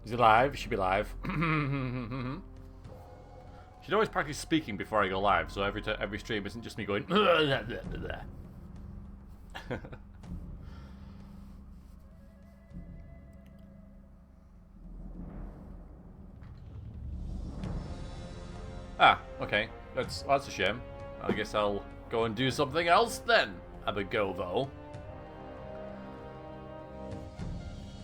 Is he live? He should be live. Should always practice speaking before I go live, so every stream isn't just me going. Ah, okay. That's a shame. I guess I'll go and do something else then, Abigovo.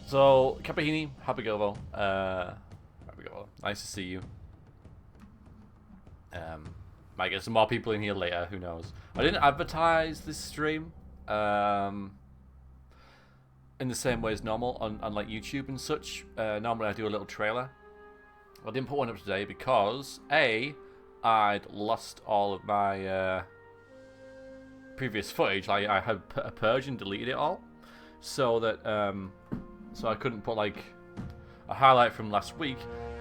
So, Capahini, Habigovo. Habigovo. Nice to see you. Might get some more people in here later, who knows. I didn't advertise this stream in the same way as normal on like YouTube and such. Normally I do a little trailer. I didn't put one up today because A, I'd lost all of my previous footage. I had put a purge and deleted it all, so that so I couldn't put like a highlight from last week.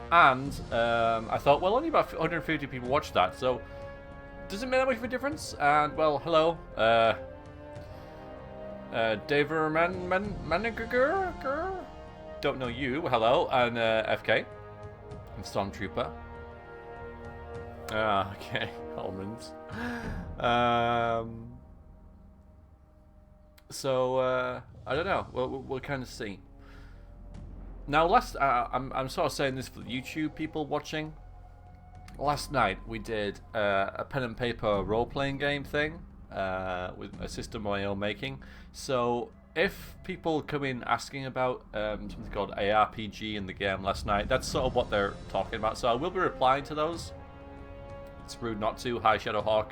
And I thought, well, only about 150 people watched that, so does it make that much of a difference? And well, hello, Daver Maniger? Don't know you. Hello, and FK, and Stormtrooper. Ah, okay, almonds. So I don't know. We'll kind of see. Now, I'm sort of saying this for the YouTube people watching. Last night we did a pen and paper role-playing game thing with a system of my own making. So if people come in asking about something called ARPG in the game last night, that's sort of what they're talking about. So I will be replying to those. It's rude not to. Hi, Shadowhawk.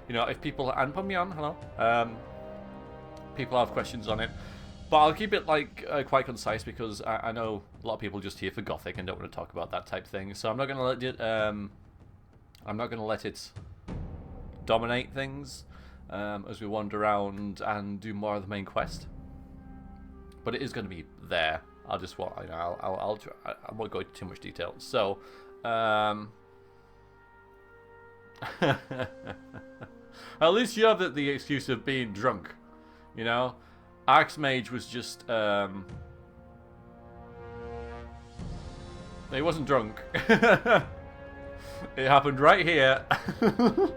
You know, if people and put me on, hello. People have questions on it. But I'll keep it like quite concise because I know a lot of people just here for Gothic and don't want to talk about that type thing. So I'm not going to let it. I'm not going to let it dominate things as we wander around and do more of the main quest. But it is going to be there. I'll just I won't go into too much detail. So. At least you have the excuse of being drunk, you know. Archmage was just he wasn't drunk. It happened right here. It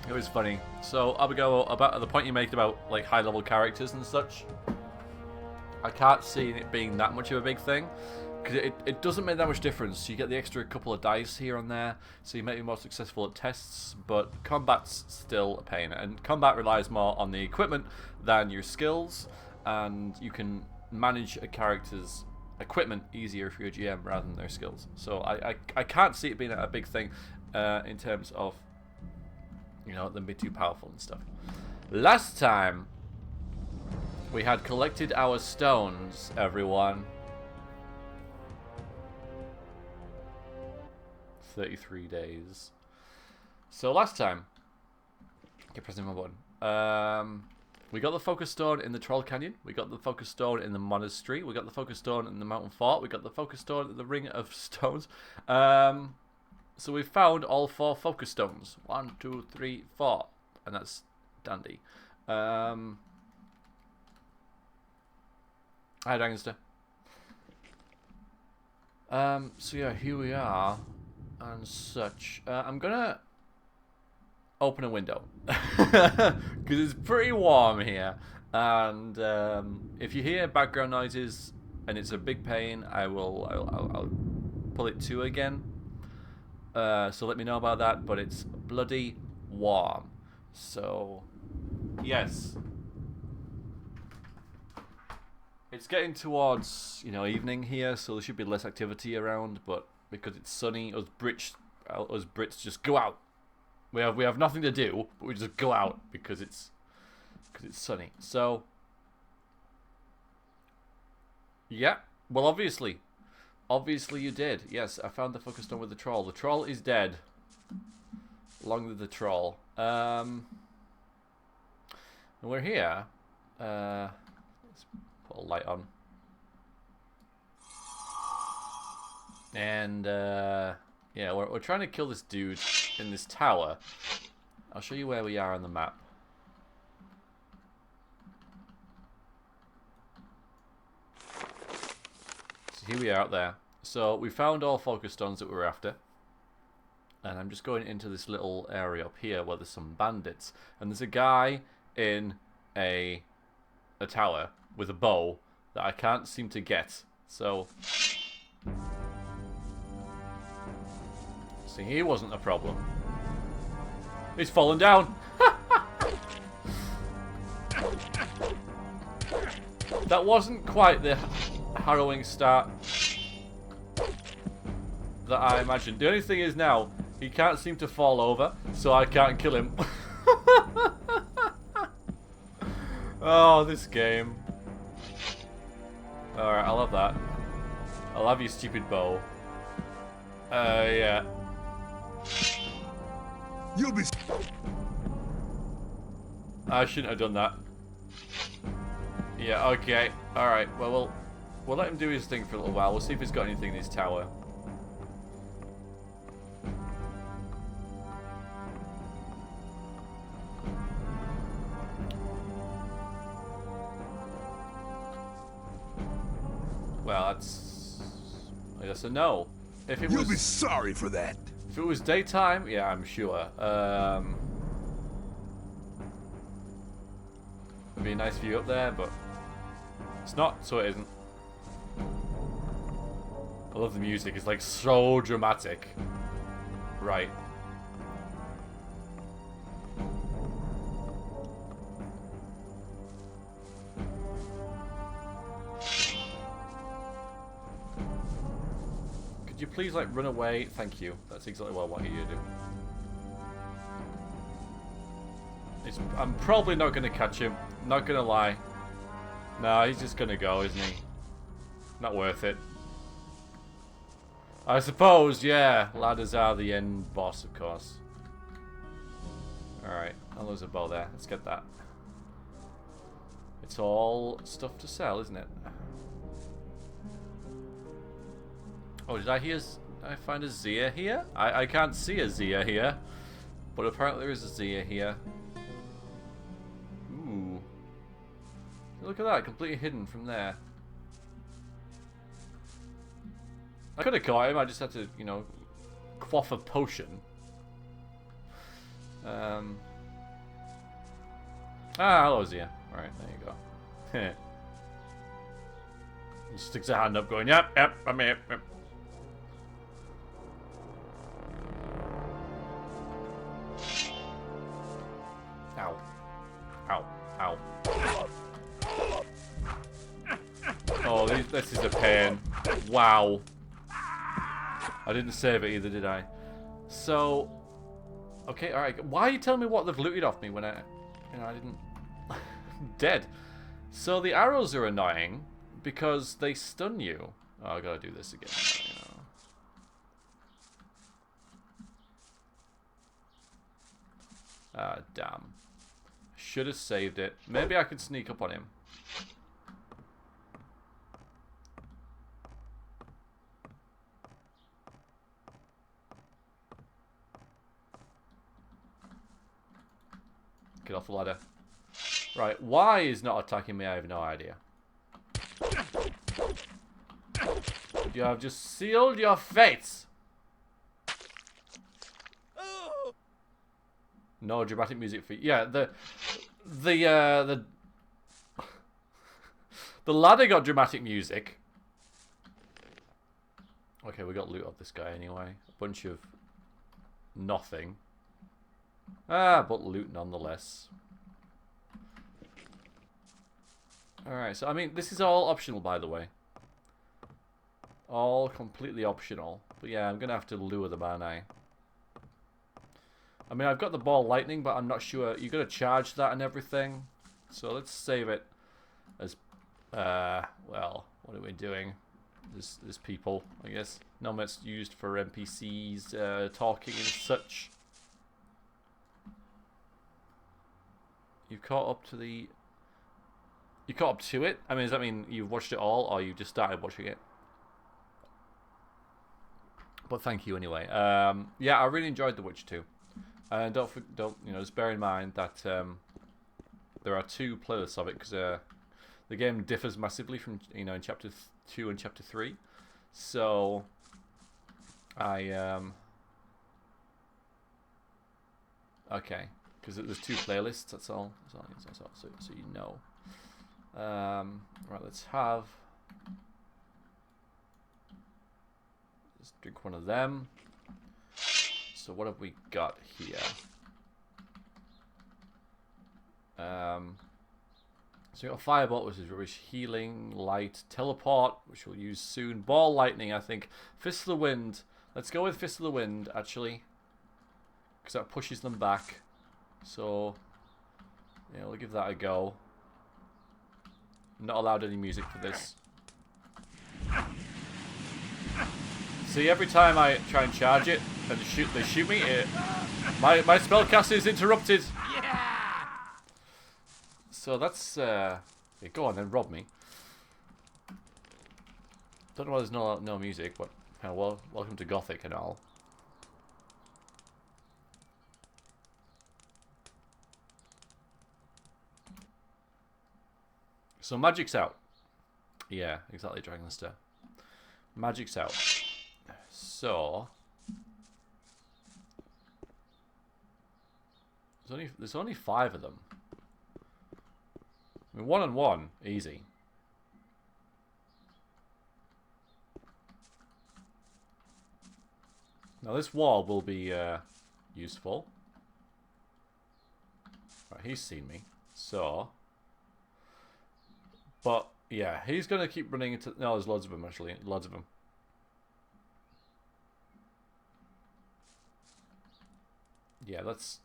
was funny. So Abigail, about the point you made about like high level characters and such, I can't see it being that much of a big thing. Because it doesn't make that much difference. You get the extra couple of dice here and there, so you may be more successful at tests, but combat's still a pain. And combat relies more on the equipment than your skills, and you can manage a character's equipment easier for your GM rather than their skills. So I can't see it being a big thing in terms of, you know, them being too powerful and stuff. Last time, we had collected our stones, everyone. 33 days. So last time, keep pressing my button. We got the focus stone in the Troll Canyon. We got the focus stone in the monastery. We got the focus stone in the mountain fort. We got the focus stone in the ring of stones. So we found all 4 focus stones. 1, 2, 3, 4, and that's dandy. Hi, Dragonster. So yeah, here we are. And such. I'm gonna open a window because it's pretty warm here, and if you hear background noises and it's a big pain, I'll pull it to again. So let me know about that. But it's bloody warm. So yes, it's getting towards evening here, so there should be less activity around, but. Because it's sunny, us Brits just go out. We have nothing to do, but we just go out because it's sunny. So yeah, well obviously you did. Yes, I found the focus stone with the troll. The troll is dead. Along with the troll. And we're here. Let's put a light on. And yeah, we're trying to kill this dude in this tower. I'll show you where we are on the map. So here we are out there. So we found all focus stones that we were after. And I'm just going into this little area up here where there's some bandits. And there's a guy in a tower with a bow that I can't seem to get. So... see, he wasn't a problem. He's fallen down. That wasn't quite the harrowing start that I imagined. The only thing is now, he can't seem to fall over, so I can't kill him. Oh, this game. Alright, I'll have that. I'll have your stupid bow. Yeah. You'll be... I shouldn't have done that. Yeah, okay. Alright, well, we'll let him do his thing for a little while. We'll see if he's got anything in his tower. Well, I guess a no. If it You'll was, be sorry for that. if it was daytime, yeah, I'm sure. It'd be a nice view up there, but it's not, so it isn't. I love the music. It's like so dramatic. Right. Could you please, like, run away? Thank you. That's exactly what I want you to do. I'm probably not going to catch him. Not going to lie. No, he's just going to go, isn't he? Not worth it. I suppose, yeah. Ladders are the end boss, of course. Alright, I'll lose a bow there. Let's get that. It's all stuff to sell, isn't it? Oh, did I hear... I find a Zia here? I can't see a Zia here. But apparently there is a Zia here. Ooh. Look at that, completely hidden from there. I could have caught him, I just had to, you know, quaff a potion. Hello Zia. Alright, there you go. He sticks a hand up going, yep, I'm here. Yep. Ow. Ow. Ow. Oh, this is a pain. Wow. I didn't save it either, did I? So... okay, alright. Why are you telling me what they've looted off me when I... you know, I didn't... dead. So the arrows are annoying because they stun you. Oh, I gotta do this again. Ah, damn. Should have saved it. Maybe I could sneak up on him. Get off the ladder. Right, why is not attacking me? I have no idea. You have just sealed your fates. No dramatic music for yeah. The ladder got dramatic music. Okay, we got loot off this guy anyway. A bunch of nothing. Ah, but loot nonetheless. Alright, so I mean, this is all optional, by the way. All completely optional. But yeah, I'm going to have to lure them, aren't I? I mean, I've got the ball lightning, but I'm not sure. You've got to charge that and everything. So let's save it as, well, what are we doing? There's people, I guess. Normally it's used for NPCs talking and such. You've caught up to the... you caught up to it? I mean, does that mean you've watched it all, or you've just started watching it? But thank you anyway. Yeah, I really enjoyed The Witcher 2. And don't you know, just bear in mind that there are 2 playlists of it, because The game differs massively from, you know, in chapter 2 and chapter 3. So I okay, because there's 2 playlists. That's all. That's all. So you know. Right, let's drink one of them. So what have we got here? So we got Firebolt, which is rubbish. Healing, Light, Teleport, which we'll use soon. Ball Lightning, I think. Fist of the Wind. Let's go with Fist of the Wind, actually, because that pushes them back. So yeah, we'll give that a go. Not allowed any music for this. See, every time I try and charge it and they shoot me, my spellcast is interrupted. Yeah! So that's yeah, go on then, rob me. Don't know why there's no music, but well, welcome to Gothic and all. So magic's out. Yeah, exactly, Dragonster. Magic's out. So there's only 5 of them. I mean, 1-on-1, easy. Now this wall will be useful. Right, he's seen me. So, but yeah, he's gonna keep running into. No, there's loads of them actually. Loads of them. Yeah, that's.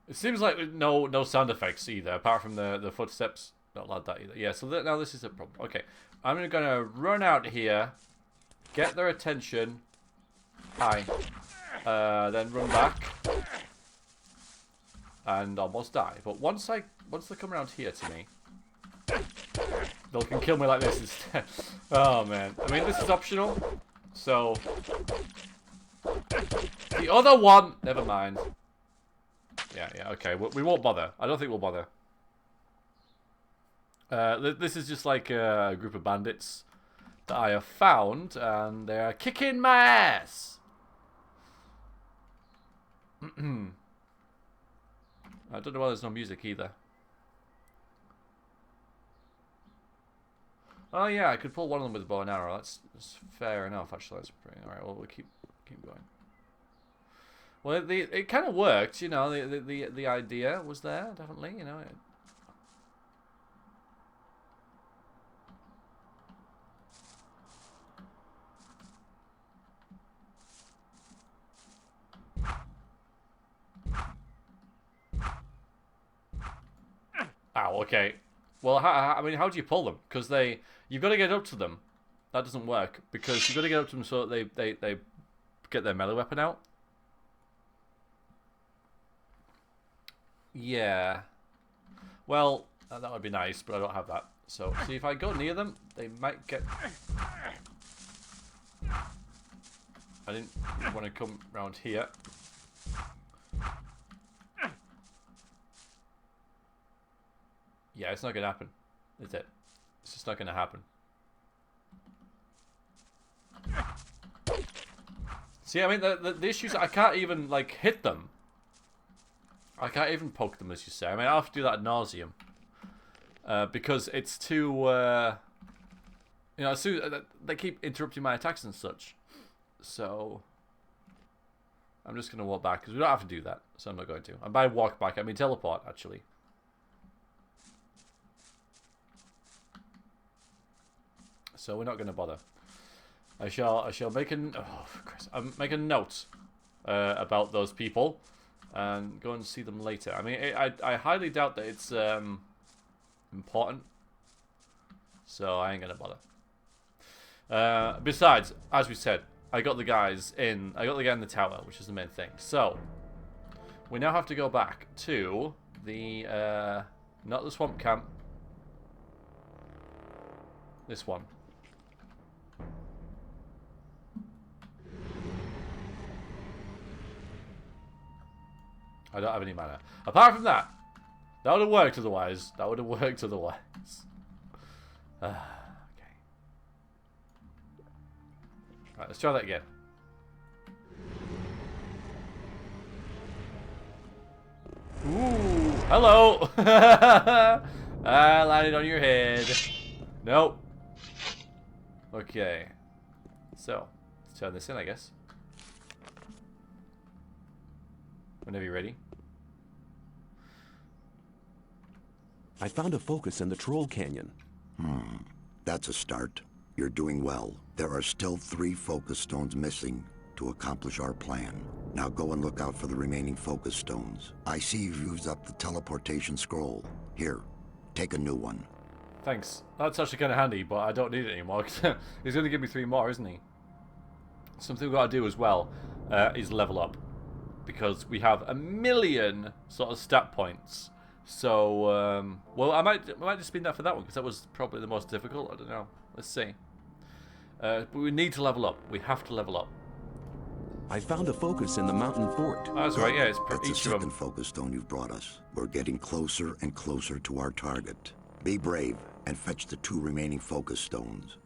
It seems like no sound effects either, apart from the footsteps. Not like that either. Yeah, so now this is a problem. Okay, I'm gonna run out here, get their attention. Hi. Then run back, and almost die. But once they come around here to me, they can kill me like this instead. Oh man. I mean, this is optional. So the other one, never mind. Yeah, okay. We won't bother. I don't think we'll bother. This is just like a group of bandits that I have found, and they're kicking my ass. I don't know why there's no music either. Oh yeah, I could pull one of them with a bow and arrow. That's fair enough, actually. That's pretty alright. Well, we'll keep going. Well, it kind of worked, you know. The idea was there, definitely, you know. Ow, okay. Well, I mean, how do you pull them? Because you've got to get up to them. That doesn't work because you've got to get up to them so that they get their melee weapon out. Yeah. Well, that would be nice, but I don't have that. So, see, if I go near them, they might get. I didn't want to come round here. Yeah, it's not going to happen, is it? It's just not going to happen. See, I mean, the issue is I can't even, like, hit them. I can't even poke them, as you say. I mean, I have to do that ad nauseum. Because it's too, you know, they keep interrupting my attacks and such. So, I'm just going to walk back, because we don't have to do that. So I'm not going to. And by walk back, I mean teleport, actually. So we're not going to bother. I shall make make a note about those people and go and see them later. I mean, I highly doubt that it's important, so I ain't gonna bother. Besides, as we said, I got the guy in the tower, which is the main thing. So we now have to go back to the not the swamp camp, this one. I don't have any mana. Apart from that, that would have worked otherwise. That would have worked otherwise. Okay. Right, let's try that again. Ooh, hello! I landed on your head. Nope. Okay. So, let's turn this in, I guess. Whenever you're ready. I found a focus in the Troll Canyon. That's a start. You're doing well. There are still 3 focus stones missing to accomplish our plan. Now go and look out for the remaining focus stones. I see you've used up the teleportation scroll. Here, take a new one. Thanks. That's actually kind of handy, but I don't need it anymore. He's going to give me 3 more, isn't he? Something we've got to do as well is level up. Because we have 1,000,000 sort of stat points. So, well, I might just spin that for that one, because that was probably the most difficult. I don't know. Let's see. But we need to level up. We have to level up. I found a focus in the mountain fort. Oh, that's right, yeah, it's That's the each of them. second focus stone you've brought us. We're getting closer and closer to our target. Be brave and fetch the 2 remaining focus stones.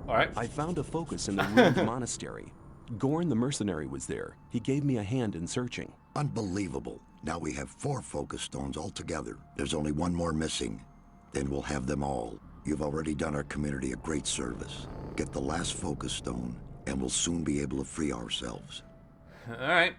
Alright. I found a focus in the ruined monastery. Gorn the mercenary was there. He gave me a hand in searching. Unbelievable. Now we have 4 focus stones altogether. There's only 1 more missing. Then we'll have them all. You've already done our community a great service. Get the last focus stone, and we'll soon be able to free ourselves. Alright.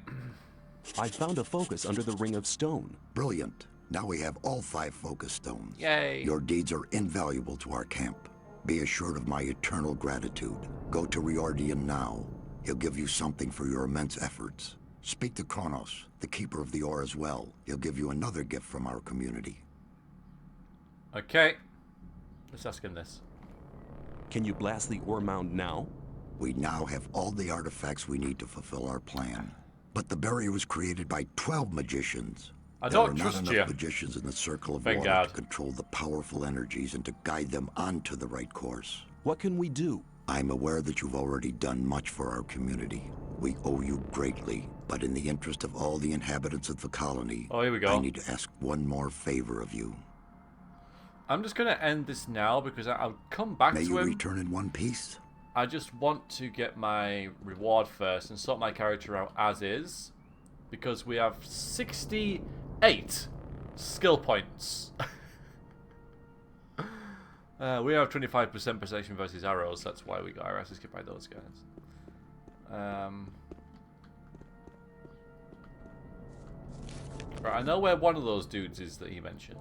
I found a focus under the Ring of Stone. Brilliant. Now we have all 5 focus stones. Yay. Your deeds are invaluable to our camp. Be assured of my eternal gratitude. Go to Riordian now. He'll give you something for your immense efforts. Speak to Kronos, the keeper of the ore as well. He'll give you another gift from our community. Okay. Let's ask him this. Can you blast the ore mound now? We now have all the artifacts we need to fulfill our plan. But the barrier was created by 12 magicians. I There are don't not trust enough you. magicians in the circle of Thank water God. to control the powerful energies and to guide them onto the right course. What can we do? I'm aware that you've already done much for our community. We owe you greatly, but in the interest of all the inhabitants of the colony, Oh, here we go. I need to ask one more favor of you. I'm just going to end this now because I'll come back May to you him. return in one piece? I just want to get my reward first and sort my character out as is. Because we have 68 skill points. We have 25% precision versus arrows. That's why we got our asses kicked by those guys. Right, I know where one of those dudes is that he mentioned.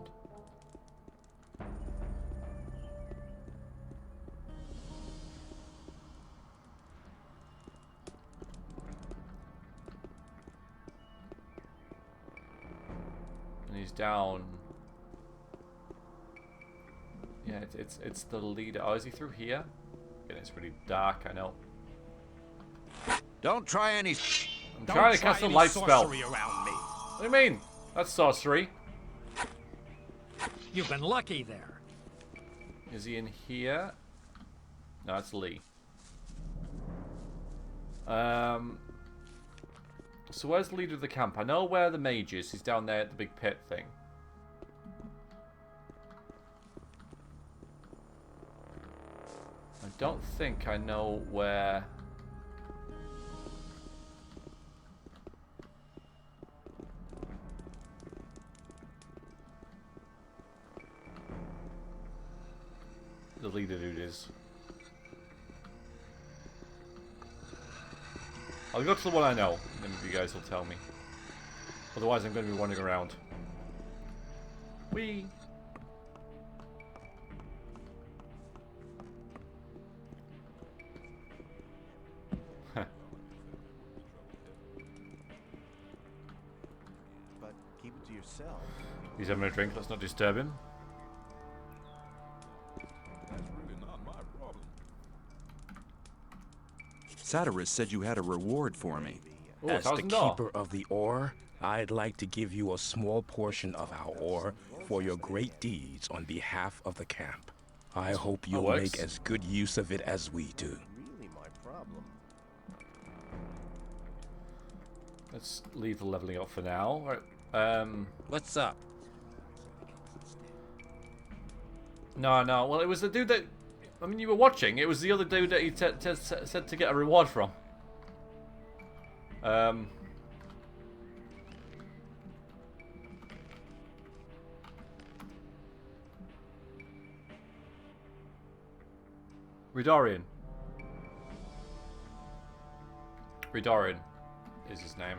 And he's down. Yeah, it's the leader. Oh, is he through here? Yeah, it's really dark, I know. Don't try any. I'm trying to cast a light spell. Around me. What do you mean? That's sorcery. You've been lucky there. Is he in here? No, that's Lee. So where's the leader of the camp? I know where the mage is. He's down there at the big pit thing. I don't think I know where... the leader dude is. I'll go to the one I know, and then you guys will tell me. Otherwise, I'm going to be wandering around. Whee! But keep it to yourself. He's having a drink, let's not disturb him. That's really not my problem. Satyrus said you had a reward for me. Oh, As the $1,000. keeper of the ore, I'd like to give you a small portion of our ore for your great deeds on behalf of the camp. I hope you'll works. make as good use of it as we do. Really my problem. Let's leave the leveling up for now. Right. What's up? No, no. Well, it was the dude that... I mean, you were watching. It was the other dude that he said to get a reward from. Ridorian. Ridorian is his name.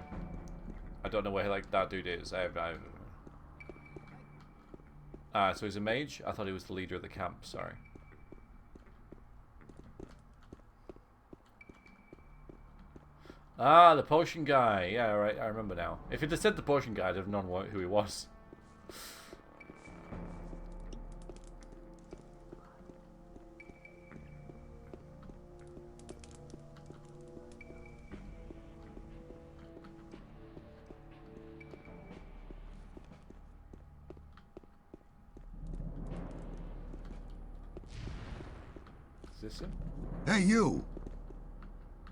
I don't know where like that dude is. So he's a mage? I thought he was the leader of the camp, sorry. Ah, the potion guy. Yeah, right, I remember now. If it had said the potion guy, I'd have known who he was. Is this him? Hey, you!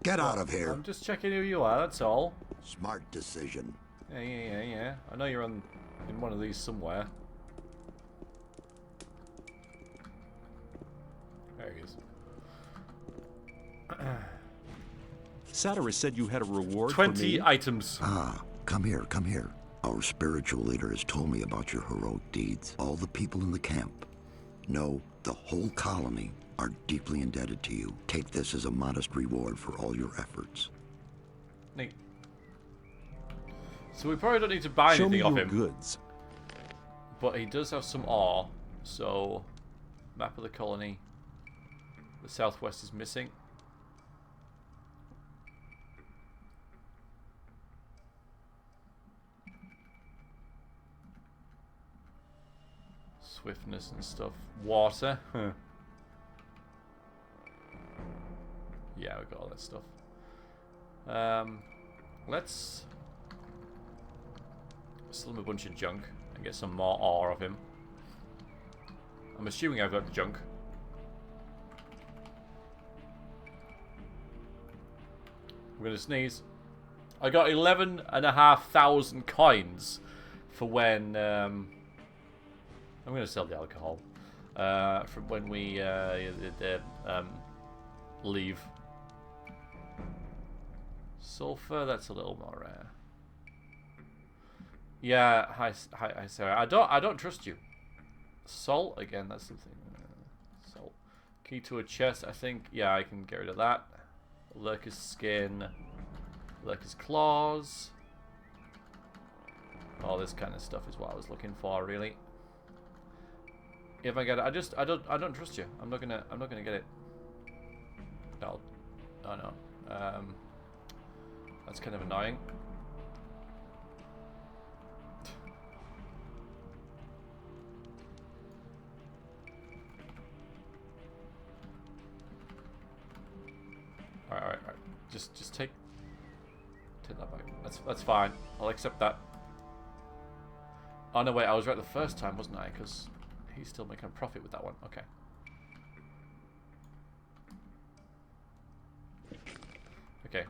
Get out of here. I'm just checking who you are, that's all. Smart decision. Yeah. I know you're in one of these somewhere. There he is. Satyrus said you had a reward 20 for me. items. Ah, come here, come here. Our spiritual leader has told me about your heroic deeds. All the people in the camp, no, the whole colony, are deeply indebted to you. Take this as a modest reward for all your efforts. Neat. So we probably don't need to buy Show me anything your off him. goods. But he does have some ore. So, map of the colony. The southwest is missing. Swiftness and stuff. Water. Yeah, we got all that stuff. Let's sell him a bunch of junk and get some more ore of him. I'm assuming I've got the junk. I'm gonna sneeze. I got 11,500 coins for when I'm gonna sell the alcohol from when we leave. Sulfur, that's a little more rare. Yeah, hi Sarah. I don't trust you. Salt again. That's something. Salt. Key to a chest. I think. Yeah, I can get rid of that. Lurker's skin. Lurker's claws. All this kind of stuff is what I was looking for, really. If I get it, I don't trust you. I'm not gonna get it. No. Oh no. That's kind of annoying. Alright. Just take that back. That's fine. I'll accept that. Oh no, wait, I was right the first time, wasn't I? Because he's still making a profit with that one. Okay. Okay.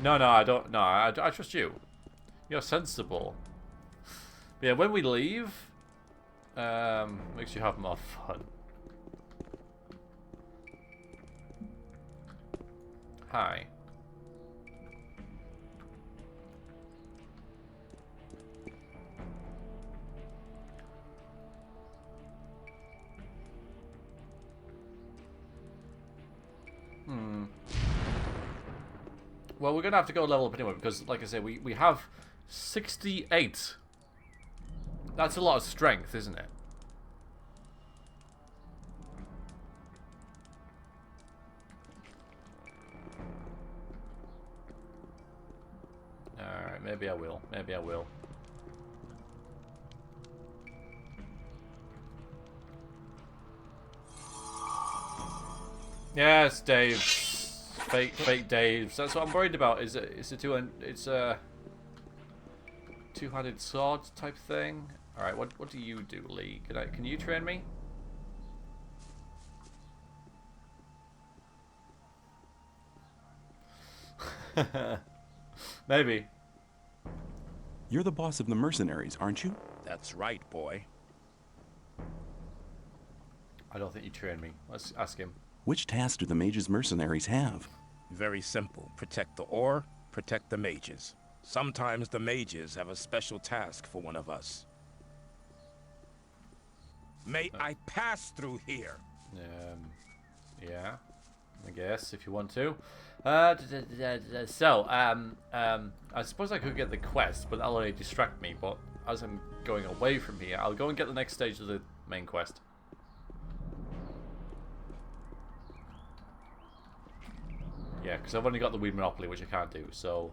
No, I don't. No, I trust you. You're sensible. Yeah, when we leave, makes you have more fun. Hi. Well, we're going to have to go level up anyway, because, like I said, we have 68. That's a lot of strength, isn't it? Alright, maybe I will. Maybe I will. Yes, Dave. Fake Daves. That's what I'm worried about. It's a two-handed sword type thing. All right, what do you do, Lee? Can you train me? Maybe. You're the boss of the mercenaries, aren't you? That's right, boy. I don't think you trained me. Let's ask him. Which task do the mage's mercenaries have? Very simple. Protect the ore, protect the mages. Sometimes the mages have a special task for one of us. May I pass through here? Yeah, I guess if you want to. I suppose I could get the quest, but that'll only distract me. But as I'm going away from here, I'll go and get the next stage of the main quest. Yeah, because I've only got the weed monopoly, which I can't do. So.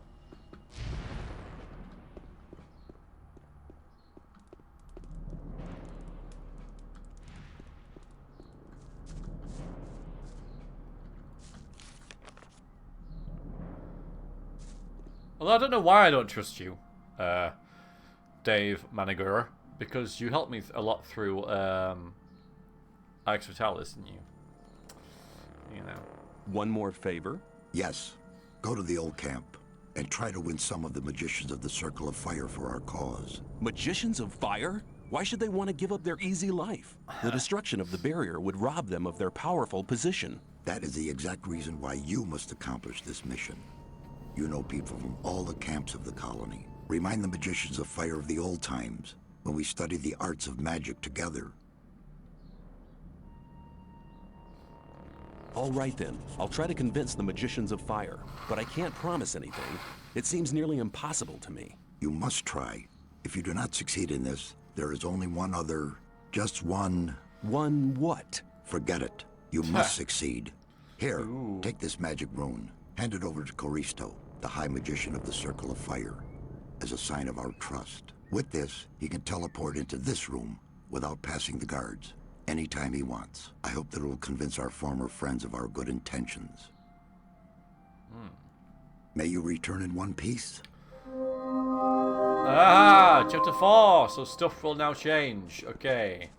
Although I don't know why I don't trust you, Dave Manigura, because you helped me a lot through Alex Vitalis, didn't you? You know. One more favor? Yes. Go to the old camp and try to win some of the magicians of the Circle of Fire for our cause. Magicians of fire? Why should they want to give up their easy life? The destruction of the barrier would rob them of their powerful position. That is the exact reason why you must accomplish this mission. You know people from all the camps of the colony. Remind the magicians of fire of the old times, when we studied the arts of magic together. All right then, I'll try to convince the magicians of fire, but I can't promise anything. It seems nearly impossible to me. You must try. If you do not succeed in this, there is only one other, just one. One what? Forget it. You must succeed. Here, take this magic rune. Hand it over to Coristo, the High Magician of the Circle of Fire, as a sign of our trust. With this, he can teleport into this room without passing the guards, anytime he wants. I hope that it will convince our former friends of our good intentions. May you return in one piece? Ah, chapter 4. So stuff will now change. Okay.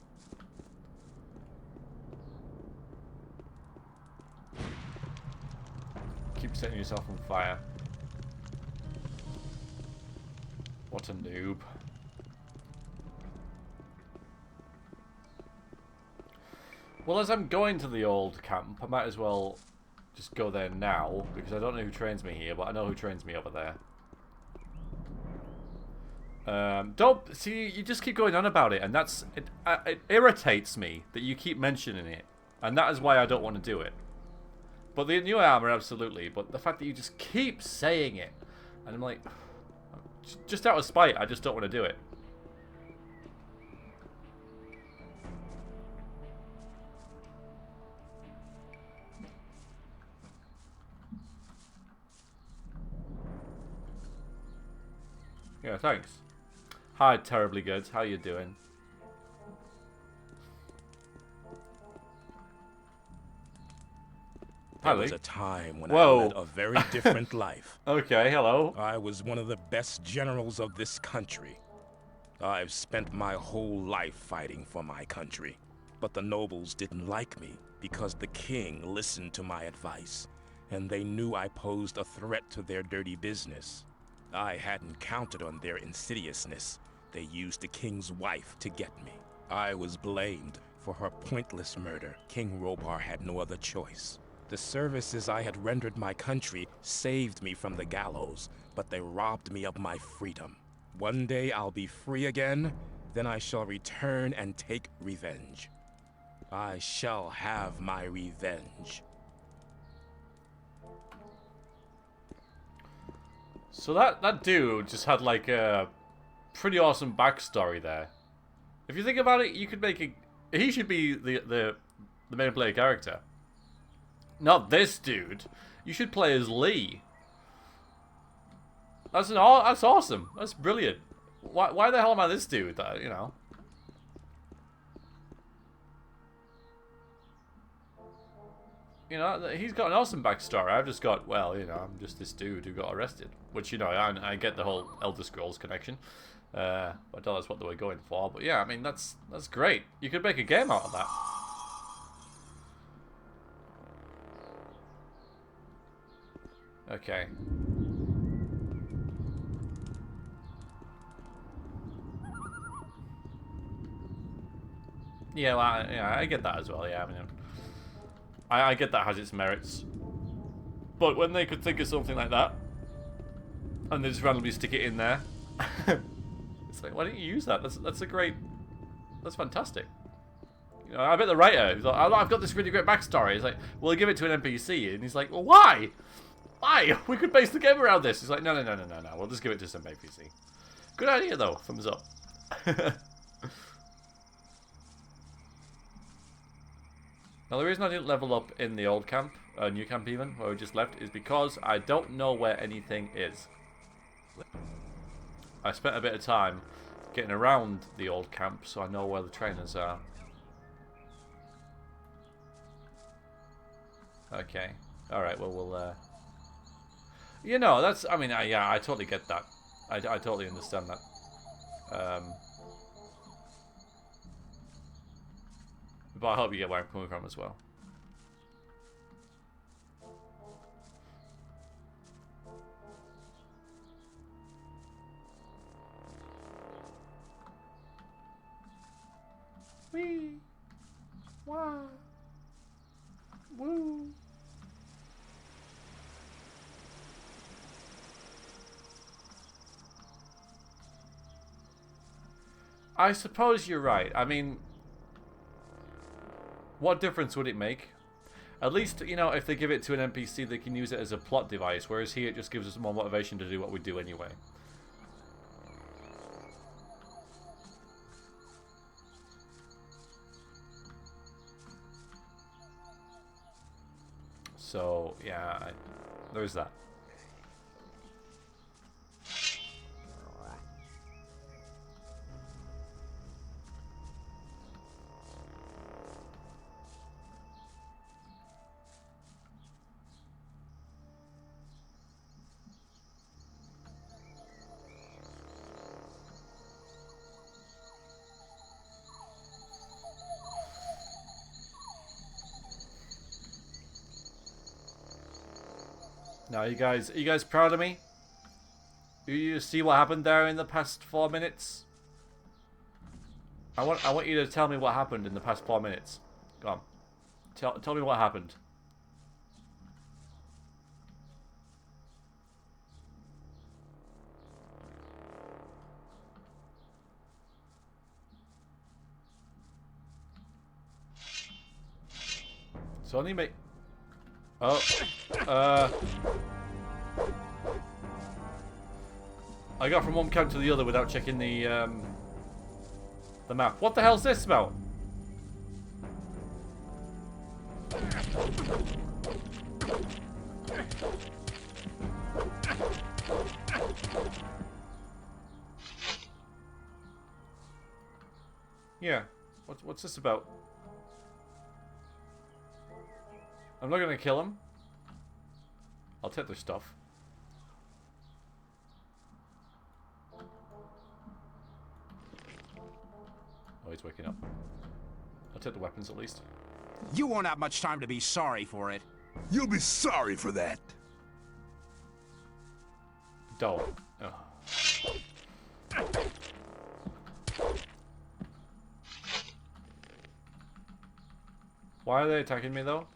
Keep setting yourself on fire. What a noob. Well, as I'm going to the old camp, I might as well just go there now, because I don't know who trains me here, but I know who trains me over there. Don't see, you just keep going on about it, and it irritates me that you keep mentioning it, and that is why I don't want to do it. But the new armor, absolutely, but the fact that you just keep saying it, and I'm like, just out of spite, I just don't want to do it. Yeah, thanks. Hi, Terribly Good. How you doing? There was a time when Whoa. I led a very different life. Okay, hello. I was one of the best generals of this country. I've spent my whole life fighting for my country. But the nobles didn't like me because the king listened to my advice, and they knew I posed a threat to their dirty business. I hadn't counted on their insidiousness. They used the king's wife to get me. I was blamed for her pointless murder. King Robar had no other choice. The services I had rendered my country saved me from the gallows, but they robbed me of my freedom. One day I'll be free again, then I shall return and take revenge. I shall have my revenge. So that dude just had like a pretty awesome backstory there. If you think about it, you could make he should be the main player character. Not this dude. You should play as Lee. That's awesome. That's brilliant. Why the hell am I this dude? That, you know. You know, he's got an awesome backstory. I've just got, well, you know, I'm just this dude who got arrested. Which, you know, I get the whole Elder Scrolls connection. I don't know that's what they were going for. But yeah, I mean, that's great. You could make a game out of that. Okay. Yeah, well, I get that as well. Yeah, I mean, I get that has its merits. But when they could think of something like that, and they just randomly stick it in there, it's like, why didn't you use that? That's a great, that's fantastic. You know, I bet the writer, he's like, I've got this really great backstory. He's like, well, give it to an NPC, and he's like, well, why? Why? We could base the game around this. He's like, no. We'll just give it to some NPC. Good idea, though. Thumbs up. Now, the reason I didn't level up in the old camp, new camp even, where we just left, is because I don't know where anything is. I spent a bit of time getting around the old camp, so I know where the trainers are. Okay. Alright, well, we'll, you know, that's, I mean, yeah, I totally get that. I totally understand that. But I hope you get where I'm coming from as well. Wee! Wow! Woo! I suppose you're right. I mean, what difference would it make? At least, you know, if they give it to an NPC, they can use it as a plot device, whereas here it just gives us more motivation to do what we do anyway. So, yeah, there's that. Now, are you guys proud of me? Do you see what happened there in the past 4 minutes? I want you to tell me what happened in the past 4 minutes. Go on. Tell me what happened. So only make. Oh. I got from one camp to the other without checking the map. What the hell's this about? Yeah. What's this about? I'm not gonna kill him. I'll take their stuff. Oh, he's waking up. I'll take the weapons at least. You won't have much time to be sorry for it. You'll be sorry for that. Don't. Oh. Why are they attacking me though?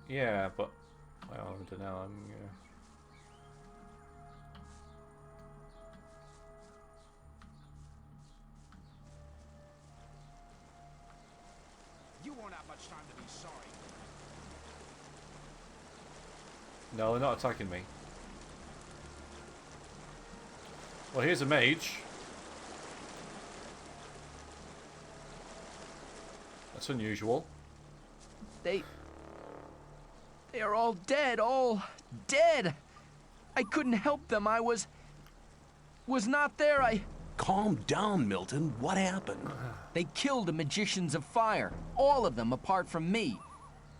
Yeah, but well, I don't know. You won't have much time to be sorry. No, they're not attacking me. Well, here's a mage. That's unusual. They are all dead, all dead. I couldn't help them. I was not there. Calm down, Milton. What happened? They killed the magicians of fire, all of them apart from me.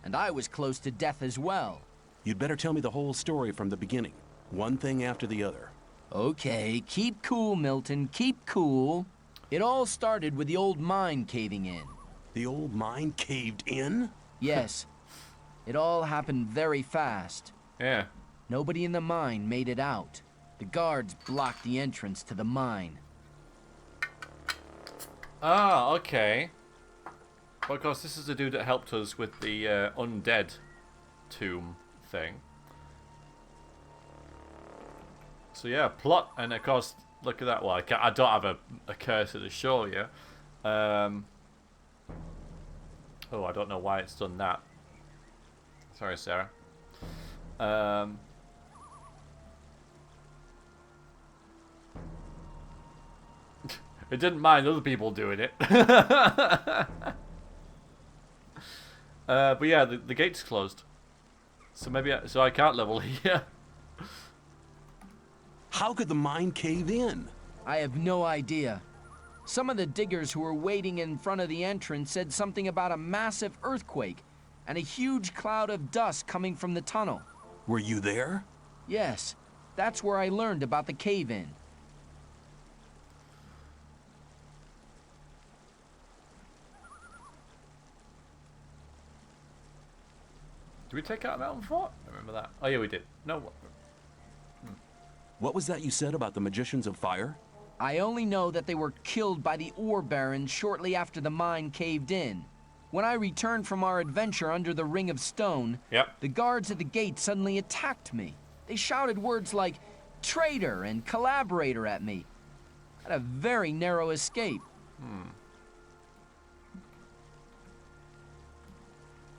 And I was close to death as well. You'd better tell me the whole story from the beginning. One thing after the other. Okay, keep cool, Milton, keep cool. It all started with the old mine caving in. The old mine caved in? Yes. It all happened very fast. Yeah. Nobody in the mine made it out. The guards blocked the entrance to the mine. Ah, okay. Well, of course, this is the dude that helped us with the undead tomb thing. So yeah, plot, and of course, look at that. Well, I don't have a cursor to show you. Oh, I don't know why it's done that. Sorry, Sarah. It didn't mind other people doing it. But yeah, the gate's closed. So maybe I can't level here. How could the mine cave in? I have no idea. Some of the diggers who were waiting in front of the entrance said something about a massive earthquake and a huge cloud of dust coming from the tunnel. Were you there? Yes, that's where I learned about the cave-in. Did we take out Mountain Fort? I remember that. Oh yeah, we did. No. What was that you said about the magicians of fire? I only know that they were killed by the ore barons shortly after the mine caved in. When I returned from our adventure under the Ring of Stone, the guards at the gate suddenly attacked me. They shouted words like traitor and collaborator at me. I had a very narrow escape.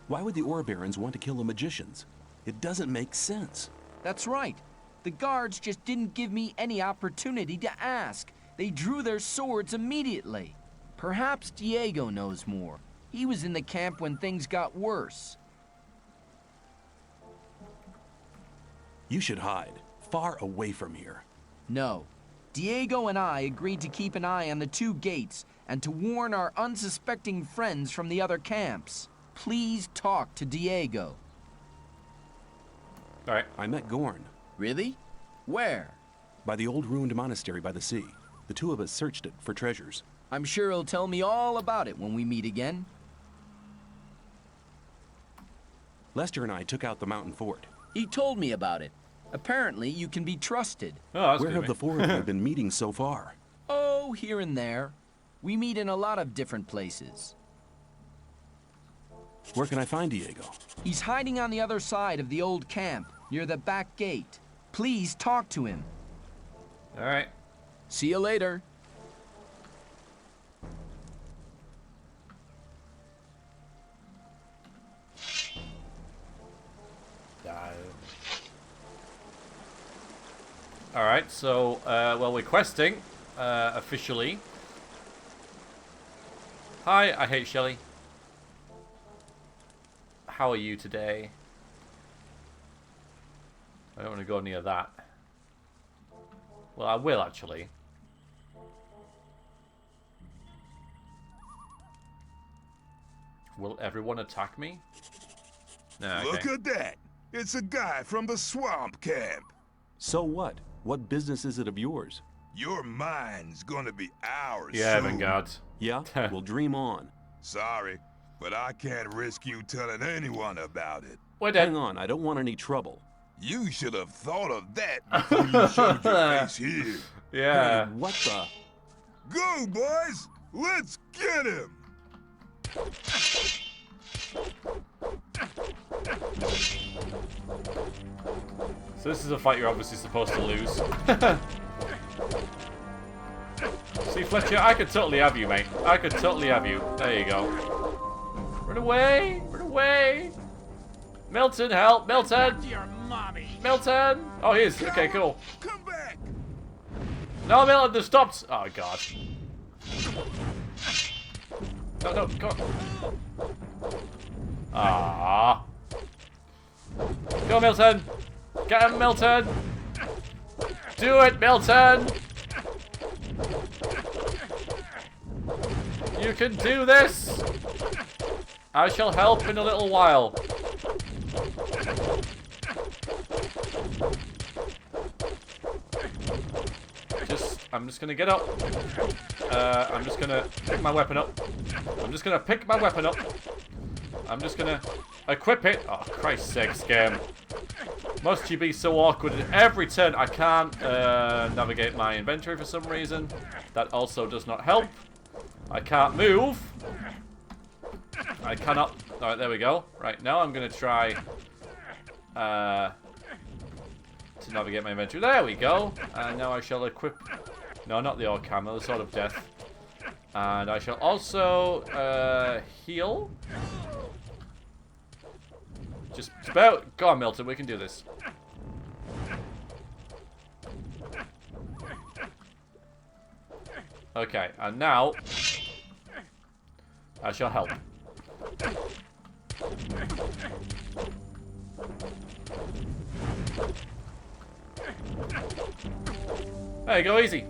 Why would the ore barons want to kill the magicians? It doesn't make sense. That's right. The guards just didn't give me any opportunity to ask. They drew their swords immediately. Perhaps Diego knows more. He was in the camp when things got worse. You should hide, far away from here. No. Diego and I agreed to keep an eye on the two gates and to warn our unsuspecting friends from the other camps. Please talk to Diego. All right. I met Gorn. Really? Where? By the old ruined monastery by the sea. The two of us searched it for treasures. I'm sure he'll tell me all about it when we meet again. Lester and I took out the mountain fort. He told me about it. Apparently, you can be trusted. Oh, that's Where good have of the me. four of you been meeting so far? Oh, here and there. We meet in a lot of different places. Where can I find Diego? He's hiding on the other side of the old camp, near the back gate. Please talk to him. All right. See you later. All right. So, well, we're questing officially. Hi, I hate Shelly. How are you today? I don't want to go near that. Well, I will actually. Will everyone attack me? No, okay. Look at that. It's a guy from the swamp camp. So what? What business is it of yours? Your mine's gonna be ours Yeah, soon. Vanguard. Yeah? Well, dream on. Sorry, but I can't risk you telling anyone about it. We're dead. Hang on, I don't want any trouble. You should have thought of that before you showed your face here. Yeah. Hey, what the? Go, boys! Let's get him! So this is a fight you're obviously supposed to lose. See, Fletcher, I could totally have you, mate. I could totally have you. There you go. Run away! Run away! Milton, help! Milton! Your mommy. Milton! Oh, he is. Okay, cool. Come back! No, Milton, they've stopped! Oh, God. No, no, go on. Ah. Go, Milton! Get him, Milton! Do it, Milton! You can do this! I shall help in a little while. I'm just gonna get up. I'm just gonna pick my weapon up. I'm just gonna pick my weapon up. I'm just gonna equip it. Oh, Christ's sakes, game. Must you be so awkward at every turn? I can't navigate my inventory for some reason. That also does not help. I can't move. I cannot. Alright, there we go. Right, now I'm going to try to navigate my inventory. There we go. And now I shall equip... No, not the orc hammer, the Sword of Death. And I shall also heal. Just about... Go on, Milton, we can do this. Okay, and now I shall help. There you go, easy.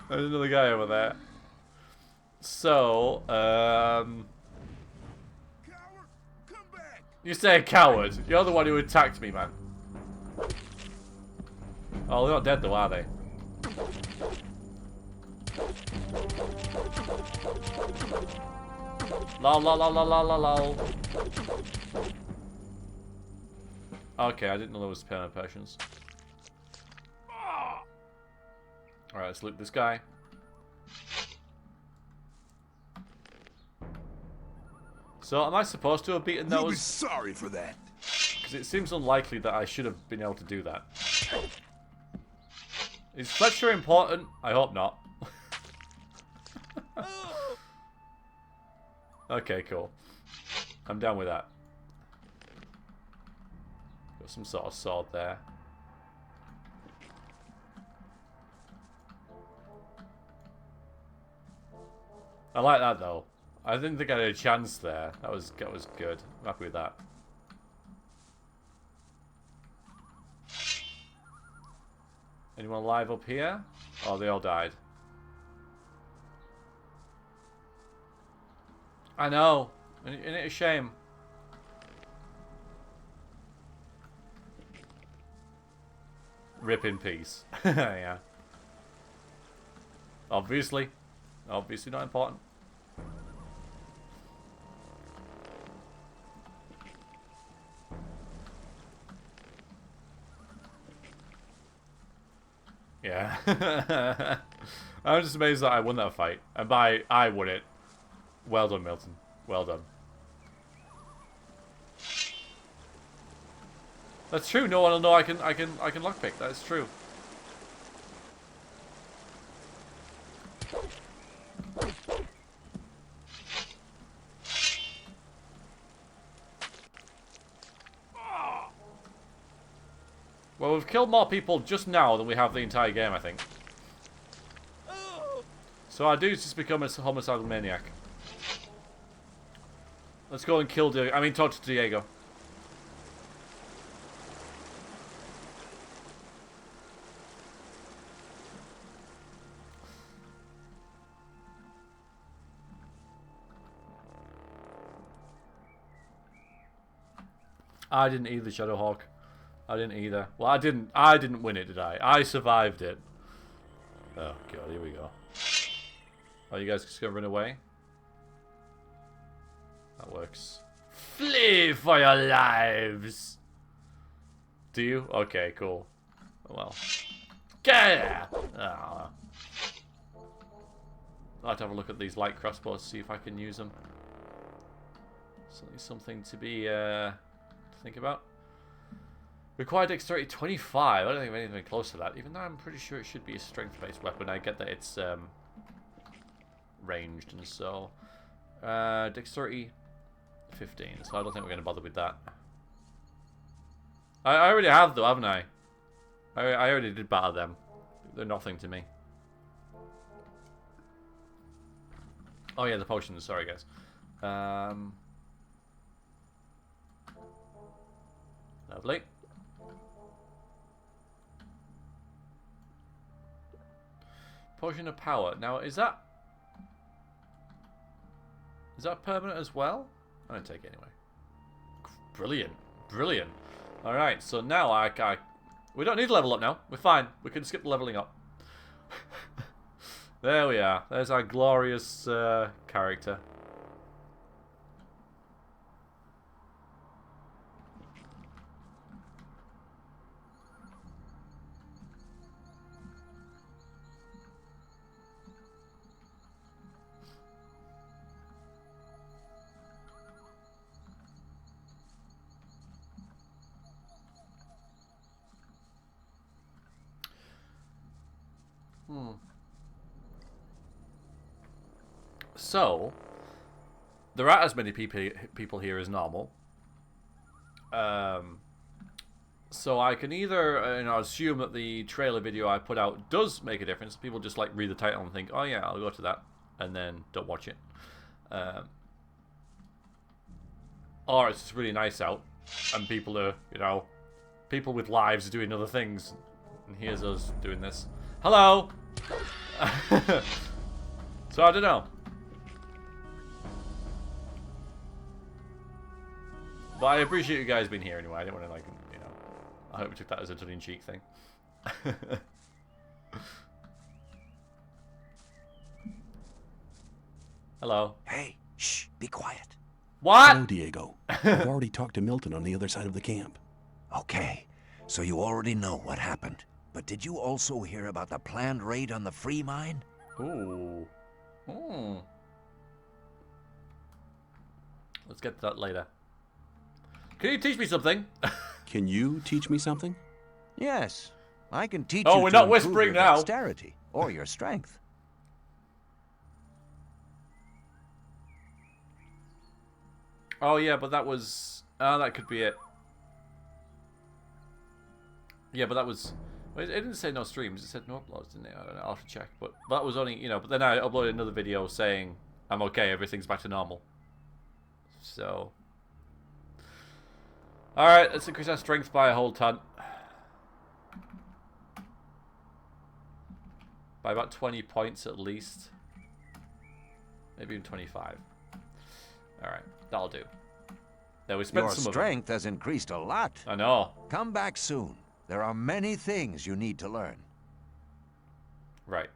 There's another guy over there. So, you say a coward. You're the one who attacked me, man. Oh, they're not dead though, are they? Lol, lol, lol, lol, lol, lol. Okay, I didn't know there was piano potions. Alright, let's loot this guy. So, am I supposed to have beaten those? You'll be sorry for that. Because it seems unlikely that I should have been able to do that. Is Fletcher important? I hope not. Okay, cool. I'm down with that. Got some sort of sword there. I like that though. I didn't think I had a chance there. That was good. I'm happy with that. Anyone alive up here? Oh, they all died. I know. Isn't it a shame? Rip in peace. Yeah. Obviously. Obviously not important. Yeah. I'm just amazed that I won that fight. And by I won it. Well done, Milton. Well done. That's true. No one will know I can lockpick. That is true. Well, we've killed more people just now than we have the entire game, I think. So our dude's just become a homicidal maniac. Let's go and kill Diego. I mean, talk to Diego. I didn't either, Shadowhawk. I didn't either. Well, I didn't win it, did I? I survived it. Oh god, here we go. Oh, you guys just gonna run away? That works. Flee for your lives! Do you? Okay, cool. Oh, well. Get! Oh. I'll have to have a look at these light crossbows to see if I can use them. Certainly something to be to think about. Required dexterity 25. I don't think we have anything close to that. Even though I'm pretty sure it should be a strength-based weapon. I get that it's ranged and so. Dexterity 15. So I don't think we're going to bother with that. I already have though, haven't I? I already did battle them. They're nothing to me. Oh yeah, the potions. Sorry guys. Lovely. Potion of power. Now, is that permanent as well? I'm gonna take it anyway. Brilliant, brilliant. All right, so now we don't need to level up now. We're fine. We can skip the leveling up. There we are. There's our glorious character. So, there aren't as many people here as normal. So I can either, assume that the trailer video I put out does make a difference. People just like read the title and think, oh yeah, I'll go to that, and then don't watch it. Or it's just really nice out, and people are, people with lives doing other things. And here's us doing this. Hello! So I don't know. But I appreciate you guys being here anyway. I didn't want to, I hope you took that as a tongue-in-cheek thing. Hello. Hey, shh, be quiet. What? Hello, Diego. I've already talked to Milton on the other side of the camp. Okay, so you already know what happened. But did you also hear about the planned raid on the free mine? Ooh. Hmm. Let's get to that later. Can you teach me something? Can you teach me something? Yes, I can teach Oh, you we're to not improve whispering your now. dexterity or your strength. Oh yeah, but that was... that could be it. Yeah, but that was... It didn't say no streams, it said no uploads, didn't it? I don't know, I'll have to check. But that was only, but then I uploaded another video saying, I'm okay, everything's back to normal. So... Alright, let's increase our strength by a whole ton. By about 20 points at least. Maybe even 25. Alright, that'll do. Now we spent Your some strength has increased a lot. I know. Come back soon. There are many things you need to learn. Right.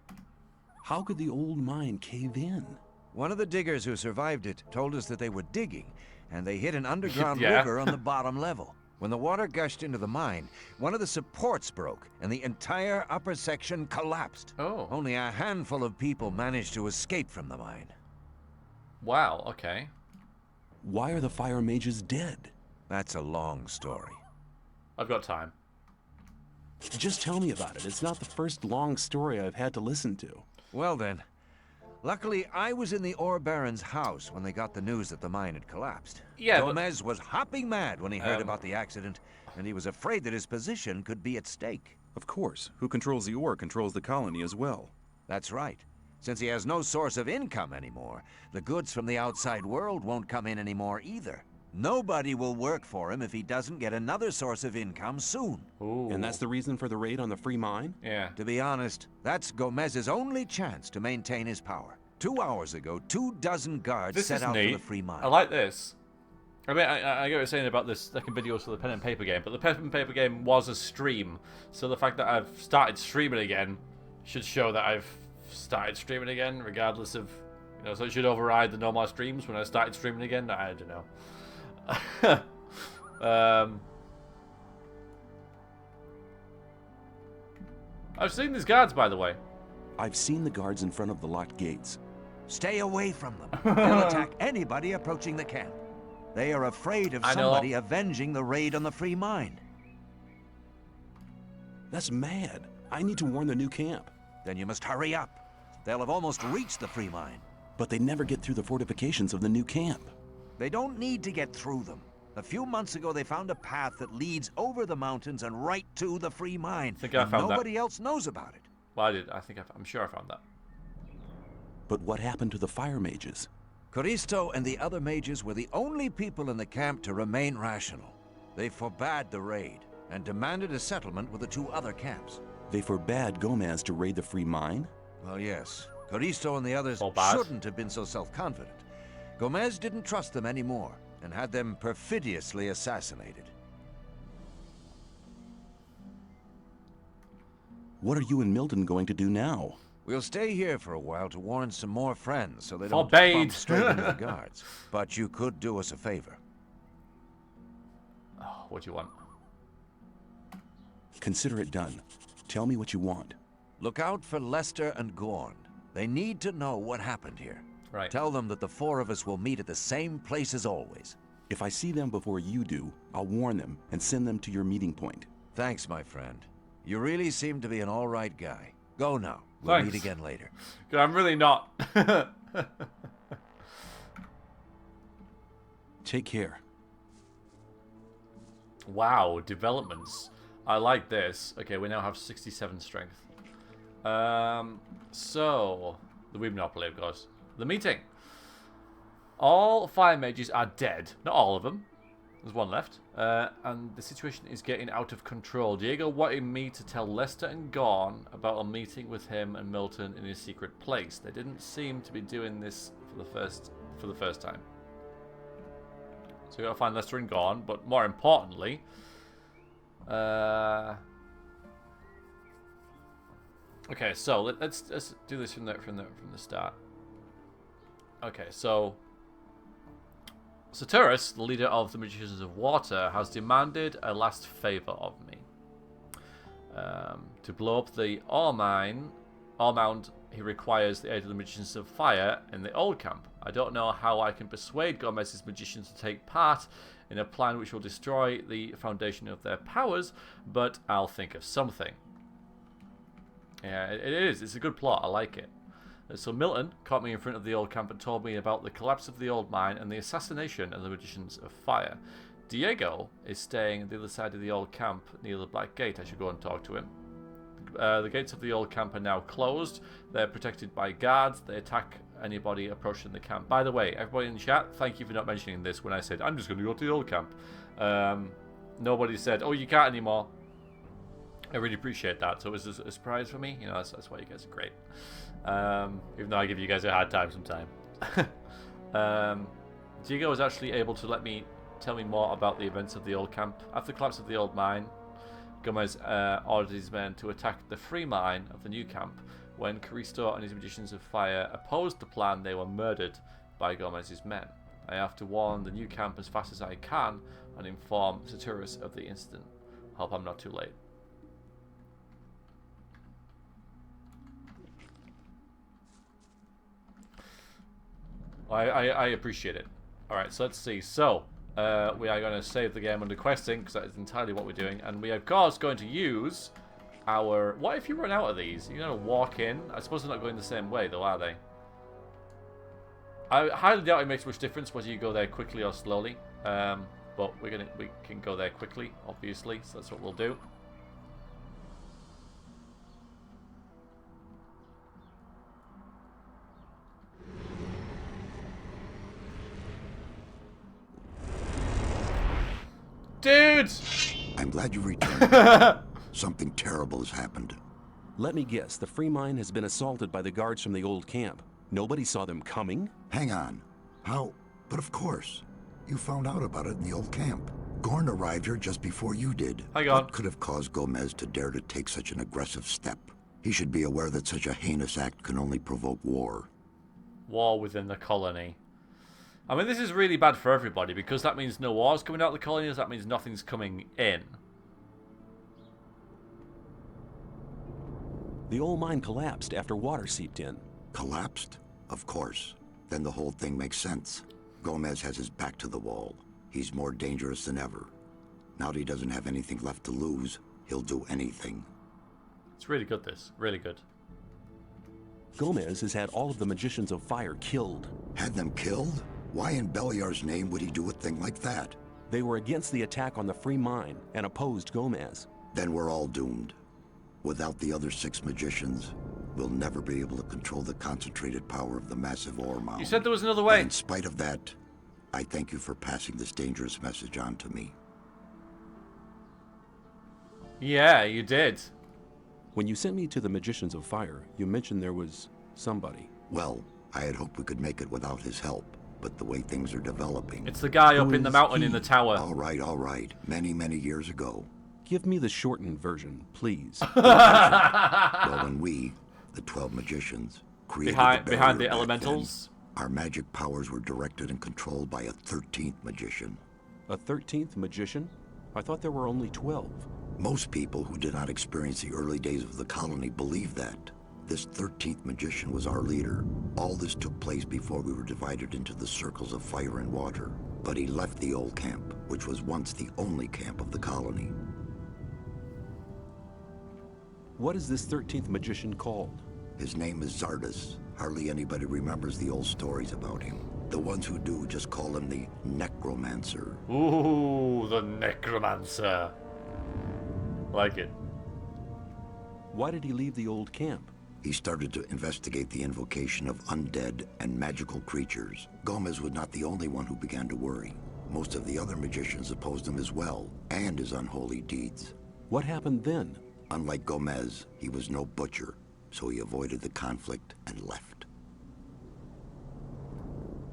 How could the old mine cave in? One of the diggers who survived it told us that they were digging, and they hit an underground Yeah. river on the bottom level. When the water gushed into the mine, one of the supports broke, and the entire upper section collapsed. Oh. Only a handful of people managed to escape from the mine. Wow, okay. Why are the fire mages dead? That's a long story. I've got time. Just tell me about it. It's not the first long story I've had to listen to. Well then, luckily I was in the ore baron's house when they got the news that the mine had collapsed. Yeah, Gomez was hopping mad when he heard about the accident, and he was afraid that his position could be at stake. Of course. Who controls the ore controls the colony as well. That's right. Since he has no source of income anymore, the goods from the outside world won't come in anymore either. Nobody will work for him if he doesn't get another source of income soon. Ooh. And that's the reason for the raid on the free mine? Yeah. To be honest, that's Gomez's only chance to maintain his power. 2 hours ago, 24 guards This set is out neat. for the free mine. I like this. I mean, I get what you're saying about this second videos for the pen and paper game, but the pen and paper game was a stream, so the fact that I've started streaming again should show that I've started streaming again, regardless of, so it should override the normal streams when I started streaming again. I don't know. I've seen these guards, by the way. I've seen the guards in front of the locked gates. Stay away from them. They'll attack anybody approaching the camp. They are afraid of somebody avenging the raid on the free mine. That's mad. I need to warn the new camp. Then you must hurry up. They'll have almost reached the free mine. But they never get through the fortifications of the new camp. They don't need to get through them. A few months ago, they found a path that leads over the mountains and right to the free mine. I think I found that. Nobody else knows about it. Well, I did. I'm sure I found that. But what happened to the fire mages? Coristo and the other mages were the only people in the camp to remain rational. They forbade the raid and demanded a settlement with the 2 other camps. They forbade Gomez to raid the free mine? Well, yes. Coristo and the others shouldn't have been so self-confident. Gomez didn't trust them anymore and had them perfidiously assassinated. What are you and Milton going to do now? We'll stay here for a while to warn some more friends so they don't Forbade. bump straight into the guards. But you could do us a favor. Oh, what do you want? Consider it done. Tell me what you want. Look out for Lester and Gorn. They need to know what happened here. Right. Tell them that the 4 of us will meet at the same place as always. If I see them before you do, I'll warn them and send them to your meeting point. Thanks, my friend. You really seem to be an all right guy. Go now. We'll Thanks. meet again later. I'm really not. Take care. Wow, developments. I like this. Okay, we now have 67 strength. So, the Weeb Monopoly, of course. The meeting. All fire mages are dead. Not all of them. There's one left. And the situation is getting out of control. Diego wanted me to tell Lester and Gorn about a meeting with him and Milton in his secret place. They didn't seem to be doing this for the first time. So we gotta find Lester and Gorn, but more importantly, okay, so let's do this from the start. Okay, so Saturus, the leader of the Magicians of Water, has demanded a last favor of me. To blow up the ore mound, he requires the aid of the Magicians of Fire in the old camp. I don't know how I can persuade Gomez's magicians to take part in a plan which will destroy the foundation of their powers, but I'll think of something. Yeah, it is. It's a good plot. I like it. So Milton caught me in front of the old camp and told me about the collapse of the old mine and the assassination of the Magicians of Fire. Diego is staying at the other side of the old camp near the Black Gate. I should go and talk to him. The gates of the old camp are now closed. They're protected by guards. They attack anybody approaching the camp. By the way, everybody in the chat, thank you for not mentioning this when I said, I'm just going to go to the old camp. Nobody said, oh, you can't anymore. I really appreciate that. So it was a surprise for me. You know, that's why you guys are great. Even though I give you guys a hard time sometimes. Diego was actually able to tell me more about the events of the old camp. After the collapse of the old mine, Gomez ordered his men to attack the free mine of the new camp. When Caristo and his Magicians of Fire opposed the plan, they were murdered by Gomez's men. I have to warn the new camp as fast as I can and inform Saturus of the incident. Hope I'm not too late. I appreciate it. Alright, so let's see. So, we are going to save the game under questing, because that is entirely what we're doing. And we are, of course, going to use our... What if you run out of these? You're going to walk in? I suppose they're not going the same way, though, are they? I highly doubt it makes much difference whether you go there quickly or slowly. But we can go there quickly, obviously, so that's what we'll do. Dude! I'm glad you returned. Something terrible has happened. Let me guess, the free mine has been assaulted by the guards from the old camp. Nobody saw them coming? Hang on. How? But of course. You found out about it in the old camp. Gorn arrived here just before you did. Hi, Gorn. What could have caused Gomez to dare to take such an aggressive step? He should be aware that such a heinous act can only provoke war. War within the colony. I mean, this is really bad for everybody, because that means no war's coming out of the colonies, that means nothing's coming in. The old mine collapsed after water seeped in. Collapsed? Of course. Then the whole thing makes sense. Gomez has his back to the wall. He's more dangerous than ever. Now that he doesn't have anything left to lose, he'll do anything. It's really good, this. Really good. Gomez has had all of the Magicians of Fire killed. Had them killed? Why in Beliar's name would he do a thing like that? They were against the attack on the free mine and opposed Gomez. Then we're all doomed. Without the other 6 magicians, we'll never be able to control the concentrated power of the massive ore mound. You said there was another way. But in spite of that, I thank you for passing this dangerous message on to me. Yeah, you did. When you sent me to the Magicians of Fire, you mentioned there was somebody. Well, I had hoped we could make it without his help, but the way things are developing... It's the guy up Who in the is mountain he? in the tower. All right. Many, many years ago. Give me the shortened version, please. Well, when we, the 12 magicians, created Behind the barrier the back elementals. then, our magic powers were directed and controlled by a 13th magician. A 13th magician? I thought there were only 12. Most people who did not experience the early days of the colony believe that. This 13th magician was our leader. All this took place before we were divided into the circles of fire and water. But he left the old camp, which was once the only camp of the colony. What is this 13th magician called? His name is Zardes. Hardly anybody remembers the old stories about him. The ones who do just call him the Necromancer. Ooh, the Necromancer. Like it. Why did he leave the old camp? He started to investigate the invocation of undead and magical creatures. Gomez was not the only one who began to worry. Most of the other magicians opposed him as well, and his unholy deeds. What happened then? Unlike Gomez, he was no butcher, so he avoided the conflict and left.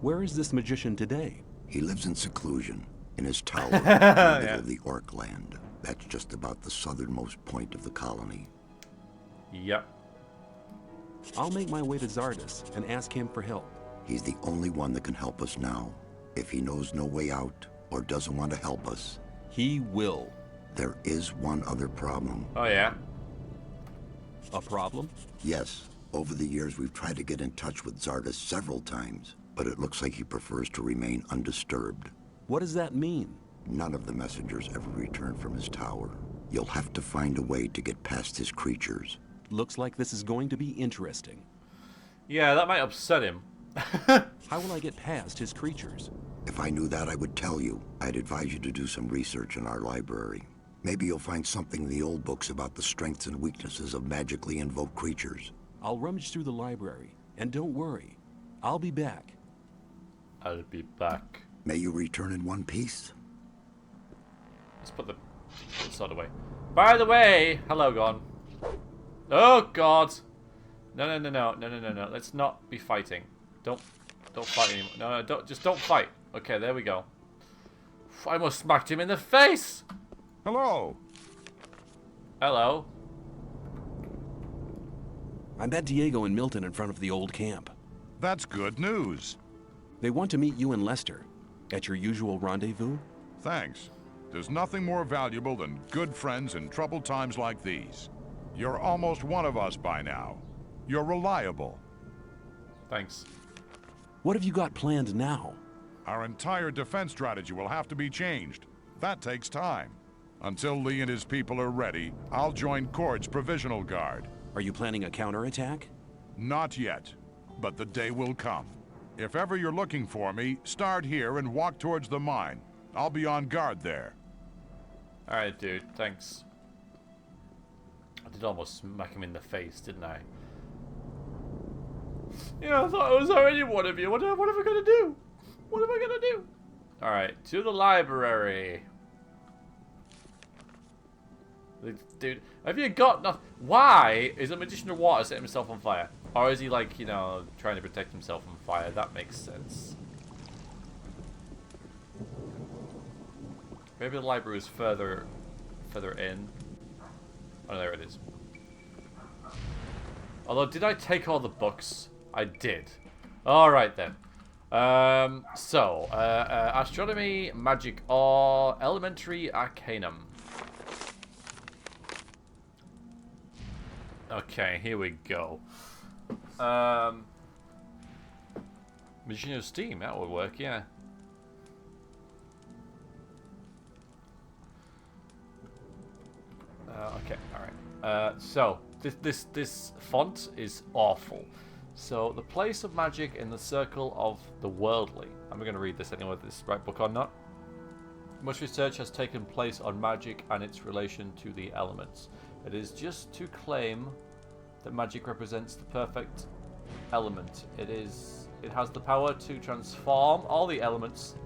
Where is this magician today? He lives in seclusion, in his tower, in the middle of the Orc land. That's just about the southernmost point of the colony. Yep. I'll make my way to Zardes and ask him for help. He's the only one that can help us now. If he knows no way out, or doesn't want to help us, he will. There is one other problem. Oh, yeah? A problem? Yes. Over the years, we've tried to get in touch with Zardes several times, but it looks like he prefers to remain undisturbed. What does that mean? None of the messengers ever returned from his tower. You'll have to find a way to get past his creatures. Looks like this is going to be interesting. Yeah, that might upset him. How will I get past his creatures? If I knew that, I would tell you. I'd advise you to do some research in our library. Maybe you'll find something in the old books about the strengths and weaknesses of magically invoked creatures. I'll rummage through the library, and don't worry, I'll be back. I'll be back. May you return in one piece? Let's put the sword away. By the way, hello, Gon. Oh God! No. Let's not be fighting. Don't fight anymore. No, don't fight. Okay, there we go. I almost smacked him in the face. Hello. Hello. I met Diego and Milton in front of the old camp. That's good news. They want to meet you and Lester at your usual rendezvous. Thanks. There's nothing more valuable than good friends in troubled times like these. You're almost one of us by now. You're reliable. Thanks. What have you got planned now? Our entire defense strategy will have to be changed. That takes time. Until Lee and his people are ready, I'll join Cord's Provisional Guard. Are you planning a counterattack? Not yet, but the day will come. If ever you're looking for me, start here and walk towards the mine. I'll be on guard there. Alright, dude. Thanks. I did almost smack him in the face, didn't I? Yeah, I thought I was already one of you. What am I going to do? What am I going to do? Alright, to the library. Dude, have you got nothing? Why is a magician of water setting himself on fire? Or is he, like, you know, trying to protect himself from fire? That makes sense. Maybe the library is further in. Oh, there it is. Although, did I take all the books? I did. Alright then. Astronomy, magic, or elementary arcanum. Okay, here we go. Magician of Steam, that would work, yeah. Okay, alright. So, this font is awful. So, the place of magic in the circle of the worldly. I'm going to read this anyway, this is the right book or not. Much research has taken place on magic and its relation to the elements. It is just to claim that magic represents the perfect element. It has the power to transform all the elements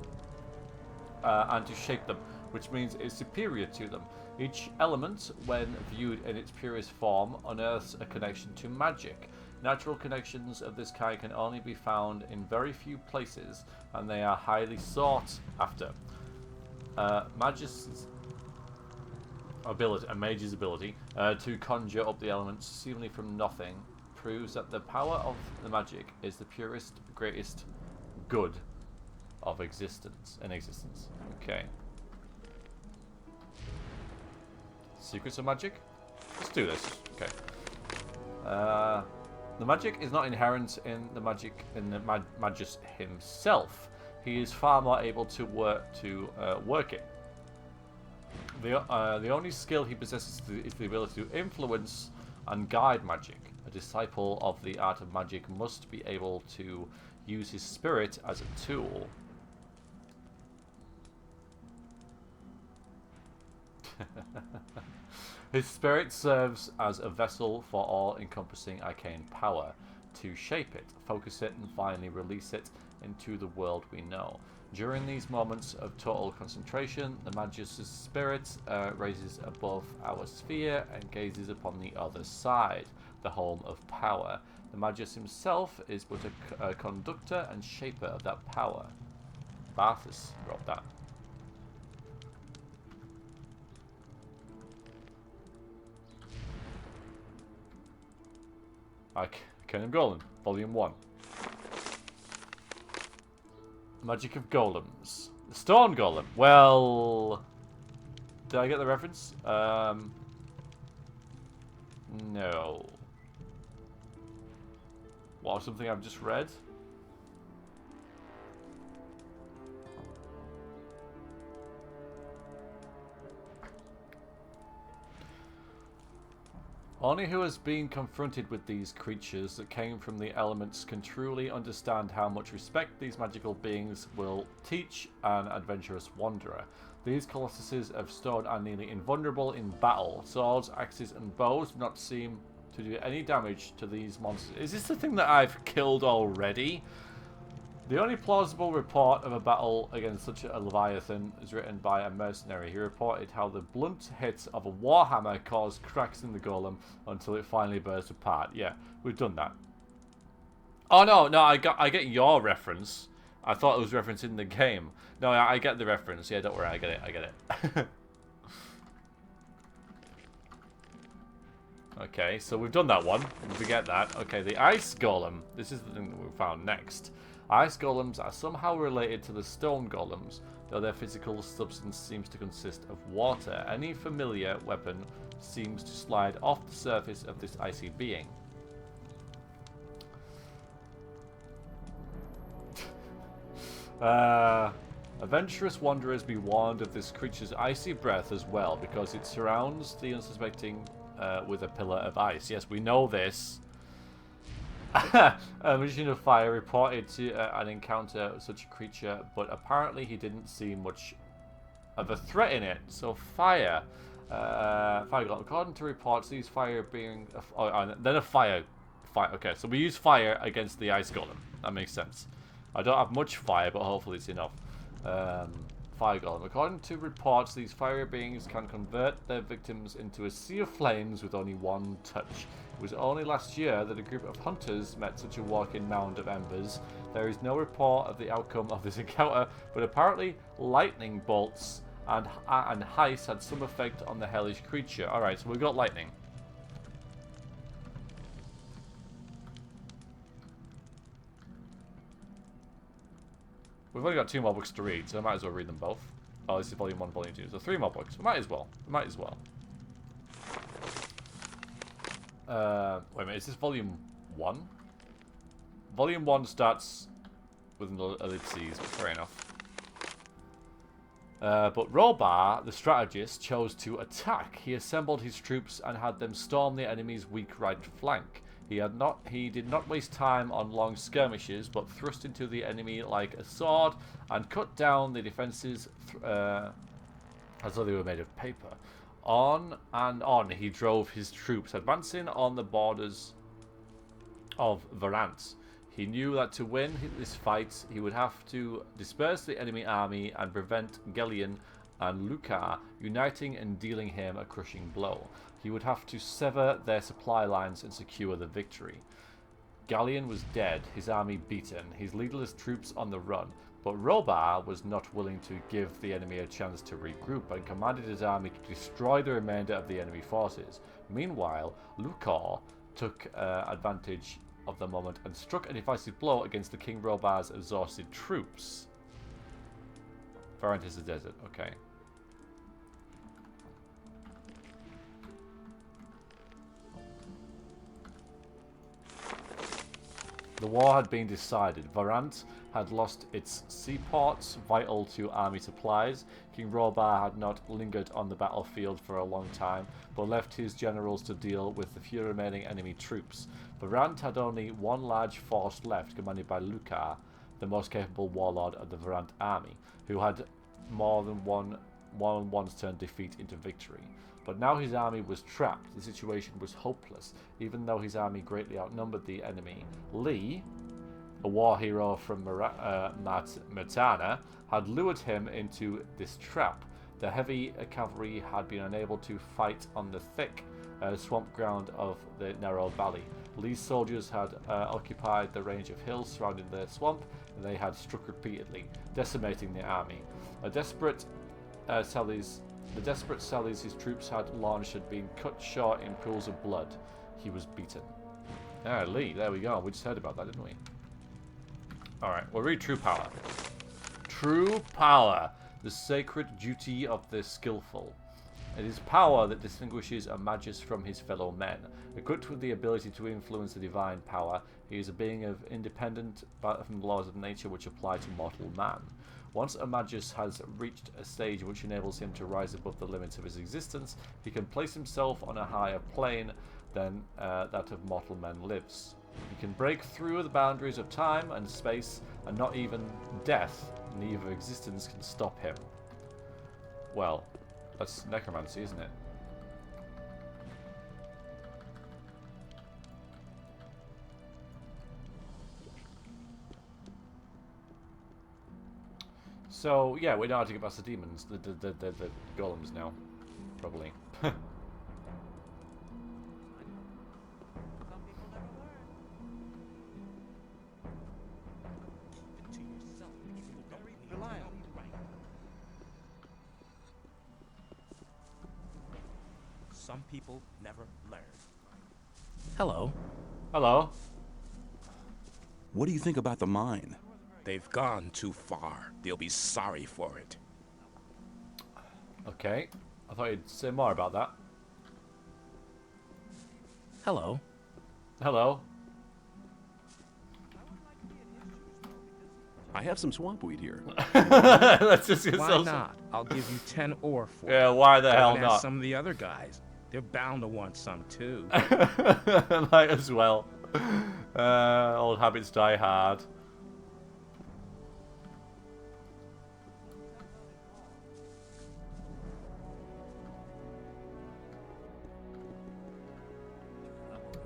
and to shape them, which means it's superior to them. Each element, when viewed in its purest form, unearths a connection to magic. Natural connections of this kind can only be found in very few places, and they are highly sought after. A mage's ability to conjure up the elements seemingly from nothing proves that the power of the magic is the purest, greatest good of existence. Okay. Secrets of magic? Let's do this. Okay. The magic is not inherent in the Magus himself. He is far more able to work it. The only skill he possesses is the ability to influence and guide magic. A disciple of the art of magic must be able to use his spirit as a tool. His spirit serves as a vessel for all-encompassing arcane power, to shape it, focus it, and finally release it into the world we know. During these moments of total concentration, the Magus's spirit raises above our sphere and gazes upon the other side, the home of power. The Magus himself is but a conductor and shaper of that power. Barthus wrote that. Arcanum Golem, Volume 1. Magic of Golems. The Stone Golem. Well... Did I get the reference? No. What, something I've just read? Only who has been confronted with these creatures that came from the elements can truly understand how much respect these magical beings will teach an adventurous wanderer. These colossuses of stone are nearly invulnerable in battle. Swords, axes, and bows do not seem to do any damage to these monsters. Is this the thing that I've killed already? The only plausible report of a battle against such a leviathan is written by a mercenary. He reported how the blunt hit of a warhammer caused cracks in the golem until it finally burst apart. Yeah, we've done that. Oh no, I get your reference. I thought it was referencing the game. No, I get the reference. Yeah, don't worry, I get it. Okay, so we've done that one. We get that. Okay, the ice golem. This is the thing that we found next. Ice golems are somehow related to the stone golems, though their physical substance seems to consist of water. Any familiar weapon seems to slide off the surface of this icy being. Adventurous wanderers be warned of this creature's icy breath as well, because it surrounds the unsuspecting with a pillar of ice. Yes, we know this. A magician of fire reported to an encounter with such a creature, but apparently he didn't see much of a threat in it. So fire. Fire golem. According to reports, these fire being... then a fire. Okay, so we use fire against the ice golem. That makes sense. I don't have much fire, but hopefully it's enough. Fire golem. According to reports, these fire beings can convert their victims into a sea of flames with only one touch. It was only last year that a group of hunters met such a walking mound of embers. There is no report of the outcome of this encounter, but apparently lightning bolts and ice had some effect on the hellish creature. Alright, so we've got lightning. We've only got 2 more books to read, so I might as well read them both. Oh, this is volume 1, volume 2. So 3 more books. We might as well. Wait a minute, is this volume 1? Volume 1 starts with an ellipses, but fair enough. But Robar, the strategist, chose to attack. He assembled his troops and had them storm the enemy's weak right flank. He did not waste time on long skirmishes, but thrust into the enemy like a sword and cut down the defences as though they were made of paper. On and on he drove his troops, advancing on the borders of Varant. He knew that to win this fight, he would have to disperse the enemy army and prevent Gellion and Lucar uniting and dealing him a crushing blow. He would have to sever their supply lines and secure the victory. Gallion was dead, his army beaten, his leaderless troops on the run, but Robar was not willing to give the enemy a chance to regroup and commanded his army to destroy the remainder of the enemy forces. Meanwhile, Lucar took advantage of the moment and struck a decisive blow against the King Robar's exhausted troops. Varant is a desert, okay. The war had been decided. Varant had lost its seaports, vital to army supplies. King Robar had not lingered on the battlefield for a long time, but left his generals to deal with the few remaining enemy troops. Varant had only one large force left, commanded by Lucar, the most capable warlord of the Varant army, who had more than once turned defeat into victory. But now his army was trapped. The situation was hopeless, even though his army greatly outnumbered the enemy. Lee, a war hero from Matana, had lured him into this trap. The heavy cavalry had been unable to fight on the thick swamp ground of the narrow valley. Lee's soldiers had occupied the range of hills surrounding the swamp, and they had struck repeatedly, decimating the army. The desperate sallies his troops had launched had been cut short in pools of blood. He was beaten. Ah, Lee, there we go. We just heard about that, didn't we? Alright, we'll read True Power. True Power, the sacred duty of the skillful. It is power that distinguishes a magus from his fellow men. Equipped with the ability to influence the divine power, he is a being of independent from the laws of nature which apply to mortal man. Once a magus has reached a stage which enables him to rise above the limits of his existence, he can place himself on a higher plane than that of mortal men lives. He can break through the boundaries of time and space, and not even death, neither existence, can stop him. Well, that's necromancy, isn't it? So, yeah, we know how to get past the demons, the golems now, probably. Some people never learn. Hello. Hello. What do you think about the mine? They've gone too far. They'll be sorry for it. Okay. I thought you'd say more about that. Hello. Hello. I have some swamp weed here. Let's just get Why not? I'll give you 10 ore for it. Yeah, why the hell Go and not? ask some of the other guys. They're bound to want some too. Might as well. Old habits die hard.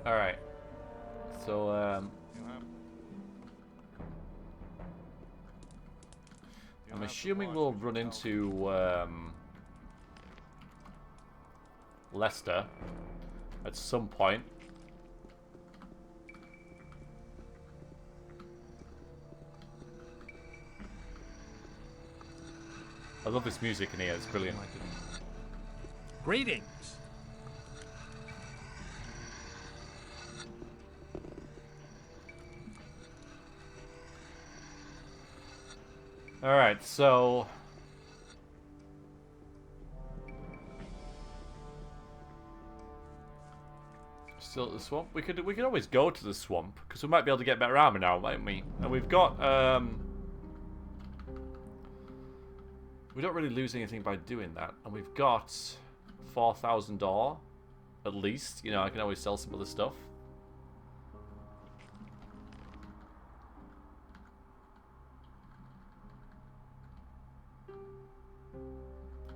Alright. So, I'm assuming we'll run into, Leicester at some point. I love this music in here, it's brilliant. Greetings. Alright, so still at the swamp. We could always go to the swamp, because we might be able to get better armor now, mightn't we? And we've got we don't really lose anything by doing that. And we've got 4,000 ore, at least. You know, I can always sell some other stuff.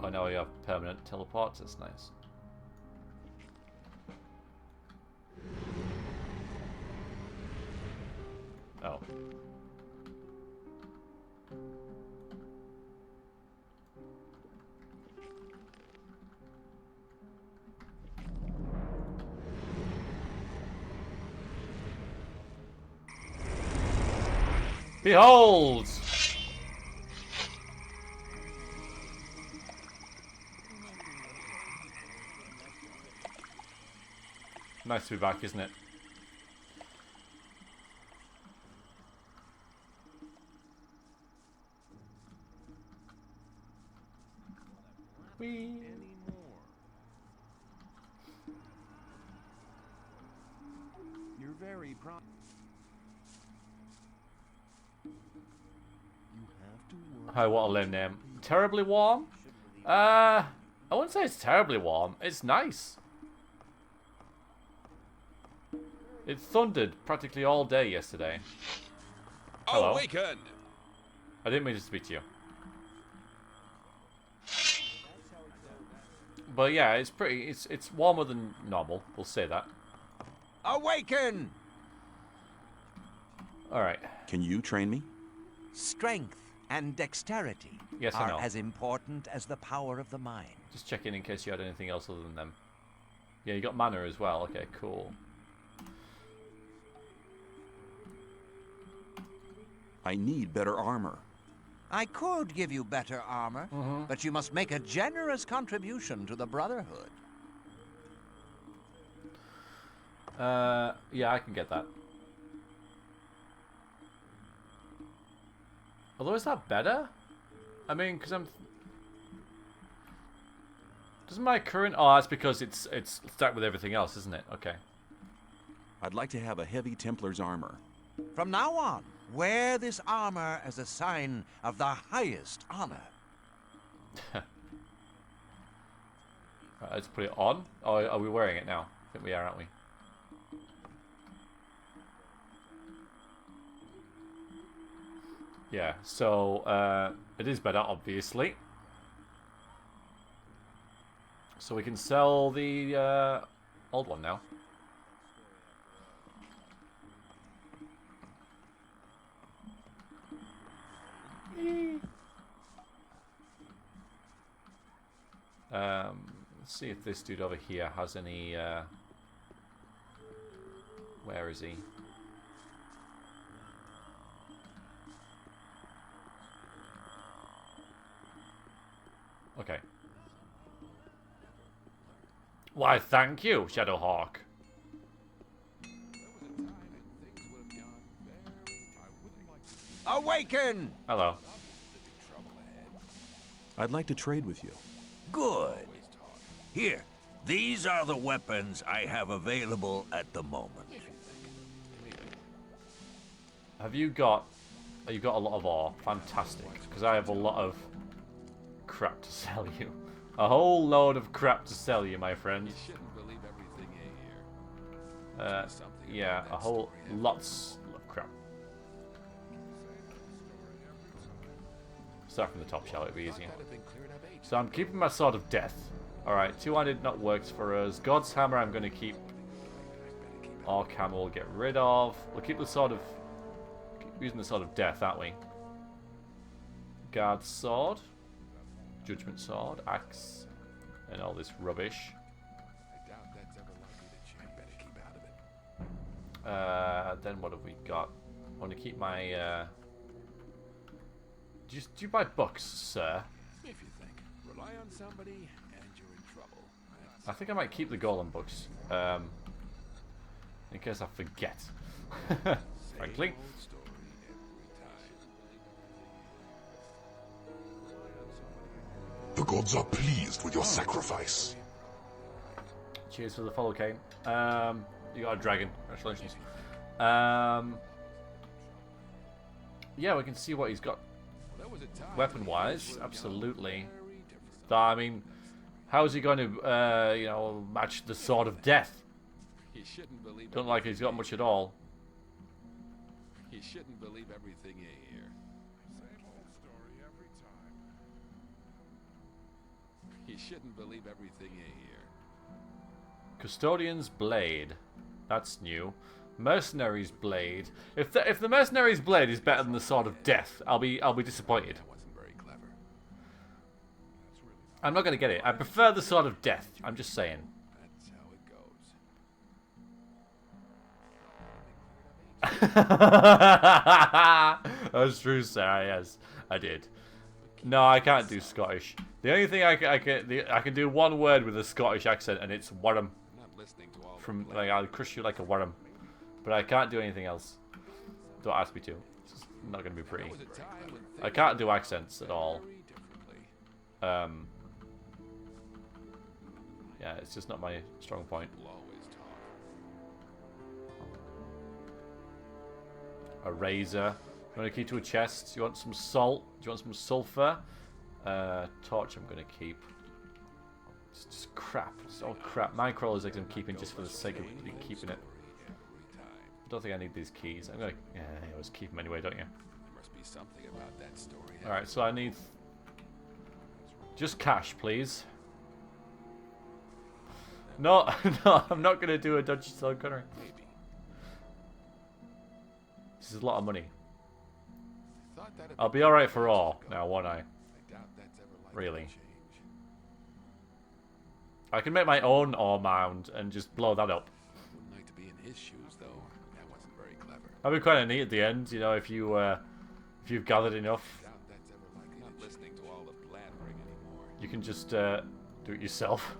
Oh, now we have permanent teleports. That's nice. Oh. Behold! Nice to be back, isn't it? Whee! You're very Oh, what a lame name. Terribly warm? I wouldn't say it's terribly warm. It's nice. It thundered practically all day yesterday. Hello. Awaken! I didn't mean to speak to you. But yeah, it's pretty. It's warmer than normal. We'll say that. Awaken! All right. Can you train me? Strength and dexterity Yes, I know. are as important as the power of the mind. Just checking in case you had anything else other than them. Yeah, you got mana as well. Okay, cool. I need better armor. I could give you better armor, but you must make a generous contribution to the Brotherhood. Yeah, I can get that. Although, is that better? I mean, because I'm... Doesn't my current... Oh, that's because it's stacked with everything else, isn't it? Okay. I'd like to have a heavy Templar's armor. From now on, wear this armor as a sign of the highest honor. Right, let's put it on. Oh, are we wearing it now? I think we are, aren't we? Yeah, so it is better, obviously. So we can sell the old one now. Let's see if this dude over here has any. Where is he? Okay. Why, thank you, Shadowhawk. Awaken! Hello. I'd like to trade with you. Good. Here, these are the weapons I have available at the moment. Have you got... Oh, you've got a lot of ore. Fantastic. Because I have a lot of crap to sell you. A whole load of crap to sell you, my friend. Yeah, a whole... Lots of crap. Start from the top, shall it be easier? So I'm keeping my Sword of Death. Alright, two-handed not works for us. God's Hammer I'm going to keep. Orc Hammer we'll get rid of. We'll keep the Sword of... Keep using the Sword of Death, aren't we? Guard Sword. Judgment Sword. Axe. And all this rubbish. Then what have we got? I want to keep my... Do you buy books, sir? If you think. Rely on somebody and you're in trouble. I think I might keep the Golem books. In case I forget. Frankly. The gods are pleased with your sacrifice. Cheers for the follow, Kane. You got a dragon. Congratulations. Yeah, we can see what he's got. Weapon-wise, absolutely. I mean, how is he going to, you know, match the Sword of Death? Don't like he's got much at all. He shouldn't believe everything you hear. Same old story every time. He shouldn't believe everything you hear. Custodian's Blade. That's new. Mercenary's Blade. If the Mercenary's Blade is better than the Sword of Death, I'll be disappointed. That wasn't very clever. I'm not going to get it. I prefer the Sword of Death. I'm just saying. That's how it goes. That's true, sir. Yes, I did. No, I can't do Scottish. The only thing I can do one word with a Scottish accent, and it's worm. Not listening to all From like I'll crush you like a worm, but I can't do anything else. Don't ask me to. It's not going to be pretty. I can't do accents at all. Yeah, it's just not my strong point. A razor. You want a key to a chest? Do you want some salt? Do you want some sulfur? Torch I'm going to keep. It's just crap. It's all crap. Minecrawler's eggs I'm keeping just for the sake of keeping it. I don't think I need these keys. I'm going to... Yeah, you always keep them anyway, don't you? Alright, so I need... Just cash, please. No, no, I'm not going to do a dodgy style gunnery. This is a lot of money. I'll be alright for all now, won't I? Really? I can make my own ore mound and just blow that up. Wouldn't like to be in his shoes, though. That wasn't very clever. That'd be kind of neat at the end, you know, if you've gathered enough. Not listening to all the blathering anymore. You can just do it yourself.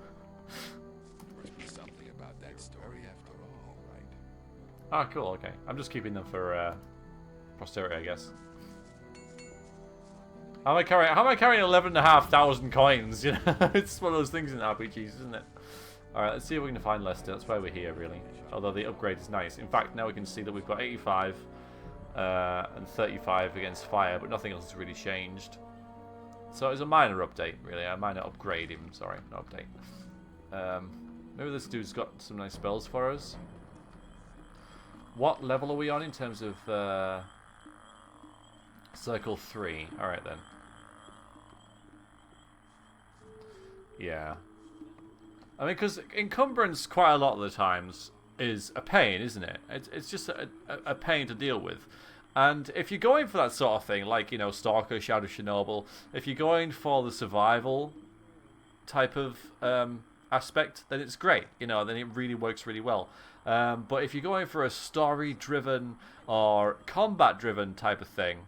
Must be something about that story after all, right? Ah, cool. Okay, I'm just keeping them for posterity, I guess. How am I carrying 11,500 coins? You know, it's one of those things in RPGs, isn't it? All right, let's see if we can find Lester. That's why we're here, really. Although the upgrade is nice. In fact, now we can see that we've got 85 and 35 against fire, but nothing else has really changed. So it's a minor update, really. A minor upgrade, even. Sorry, not update. Maybe this dude's got some nice spells for us. What level are we on in terms of circle 3? Alright then. Yeah. I mean, because encumbrance quite a lot of the times is a pain, isn't it? It's just a pain to deal with. And if you're going for that sort of thing, like, you know, Stalker, Shadow of Chernobyl, if you're going for the survival type of aspect, then it's great. You know, then it really works really well. But if you're going for a story-driven or combat-driven type of thing,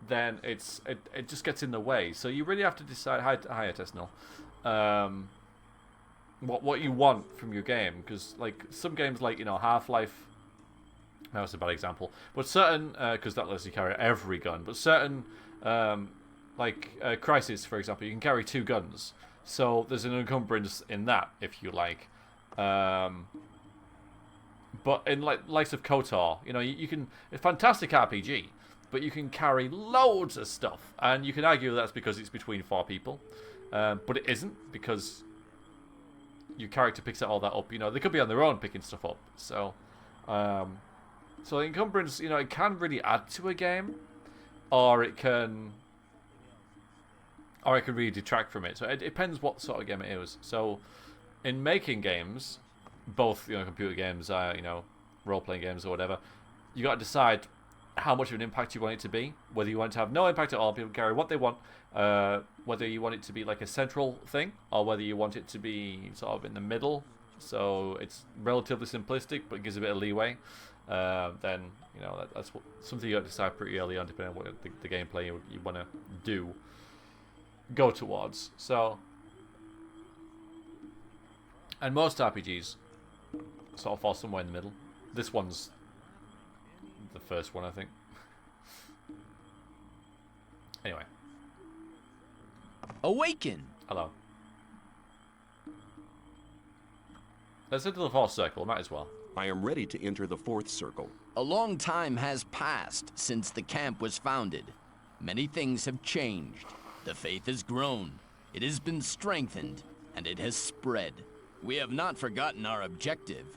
then it just gets in the way. So you really have to decide, hi Tesnil, what you want from your game. Because like some games, like, you know, Half-Life, that was a bad example, but certain, because that lets you carry every gun, but certain, like Crysis, for example, you can carry 2 guns. So there's an encumbrance in that, if you like. But in like likes of KOTOR, you know, you can, it's a fantastic RPG, but you can carry loads of stuff, and you can argue that's because it's between 4 people, but it isn't, because your character picks all that up. You know, they could be on their own picking stuff up. So, so the encumbrance, you know, it can really add to a game, or it can really detract from it. So it depends what sort of game it is. So, in making games, both, you know, computer games, you know, role-playing games or whatever, you got to decide how much of an impact you want it to be. Whether you want it to have no impact at all, people carry what they want. Whether you want it to be like a central thing, or whether you want it to be sort of in the middle, so it's relatively simplistic but gives a bit of leeway. Then, you know, that's something you got to decide pretty early on, depending on what the gameplay you want to go towards. So, and most RPGs sort of fall somewhere in the middle. This one's the first one, I think. Anyway. Awaken! Hello. Let's enter the 4th circle, might as well. I am ready to enter the 4th circle. A long time has passed since the camp was founded. Many things have changed. The faith has grown, it has been strengthened, and it has spread. We have not forgotten our objective.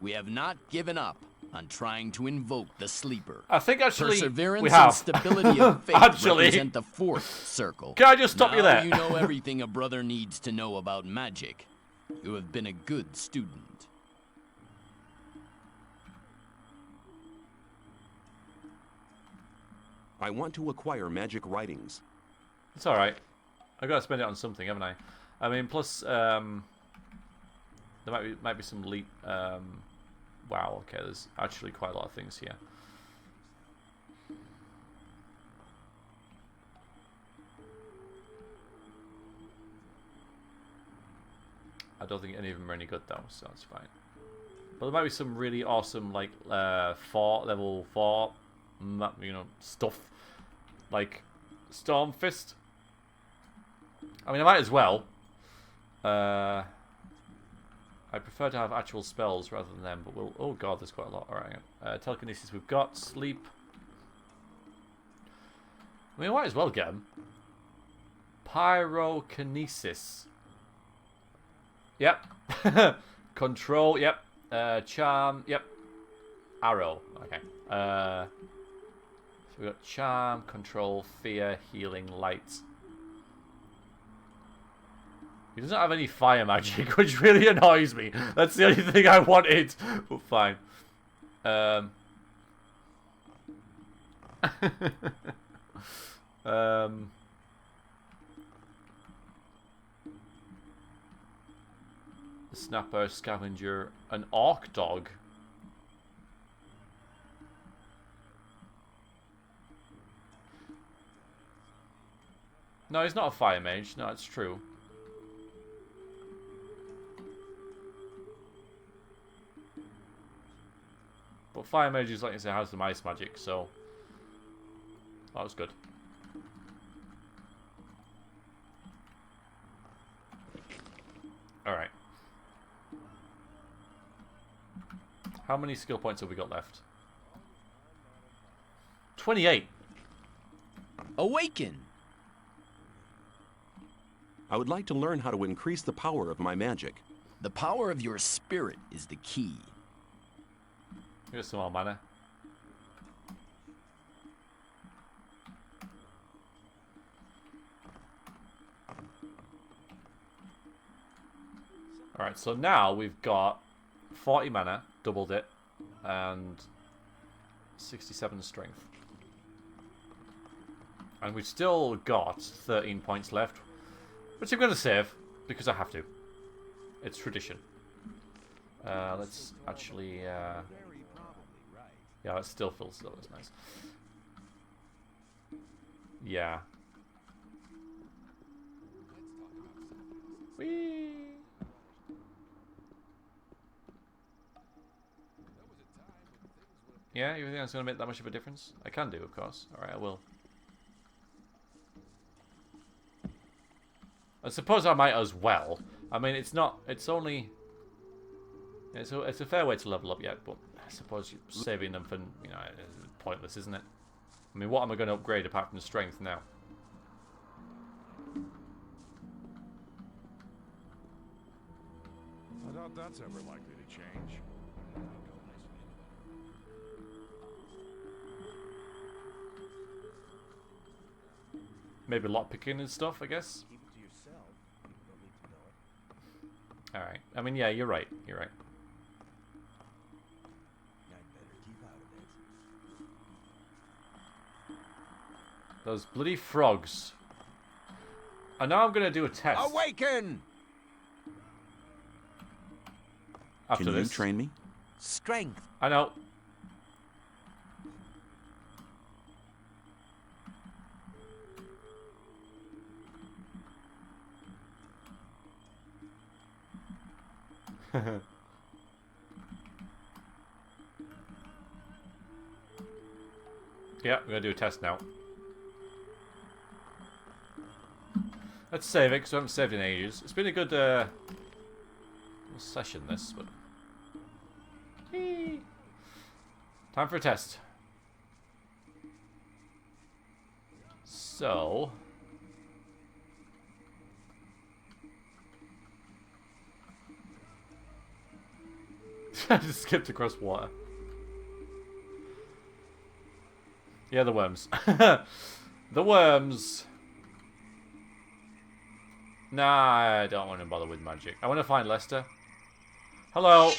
We have not given up on trying to invoke the sleeper. I think actually Perseverance we have. and stability of faith represent the 4th circle. Can I just stop you there? You know everything a brother needs to know about magic. You have been a good student. I want to acquire magic writings. It's alright. I've got to spend it on something, haven't I? I mean, plus, there might be some leap. Wow, okay, there's actually quite a lot of things here. I don't think any of them are any good though, so that's fine. But there might be some really awesome, like, level 4, you know, stuff. Like, Storm Fist. I mean, I might as well. I prefer to have actual spells rather than them, but we'll... Oh god, there's quite a lot. Alright, telekinesis we've got. Sleep. I mean, might as well get them. Pyrokinesis. Yep. Control, yep. Charm, yep. Arrow, okay. So we got charm, control, fear, healing, light. He doesn't have any fire magic, which really annoys me. That's the only thing I wanted, but fine. Snapper, scavenger, an orc dog. No, he's not a fire mage. No, it's true. But fire mages, like I say, has some ice magic, so that was good. Alright. How many skill points have we got left? 28. Awaken! I would like to learn how to increase the power of my magic. The power of your spirit is the key. Here's some more mana. Alright, so now we've got 40 mana, doubled it, and 67 strength. And we've still got 13 points left, which I'm going to save, because I have to. It's tradition. Let's actually... yeah, it still feels that was nice. Yeah. Whee! Yeah, you think that's going to make that much of a difference? I can do, of course. Alright, I will. I suppose I might as well. I mean, it's not... It's only... It's a fair way to level up yet, but I suppose saving them for, you know, is pointless, isn't it? I mean, what am I going to upgrade apart from strength now? I doubt that's ever likely to change. Maybe lockpicking and stuff, I guess. Keep it to yourself. You don't need to know it. Alright. I mean, yeah, you're right. You're right. I'd better keep out of it. Those bloody frogs. And now I'm going to do a test. Awaken! After Can you this. train me? Strength. I know. Yeah, we're going to do a test now. Let's save it, because I haven't saved in ages. It's been a good session, this, but... Yee. Time for a test. So... I just skipped across water. Yeah, the worms. The worms. Nah, I don't want to bother with magic. I want to find Lester. Hello.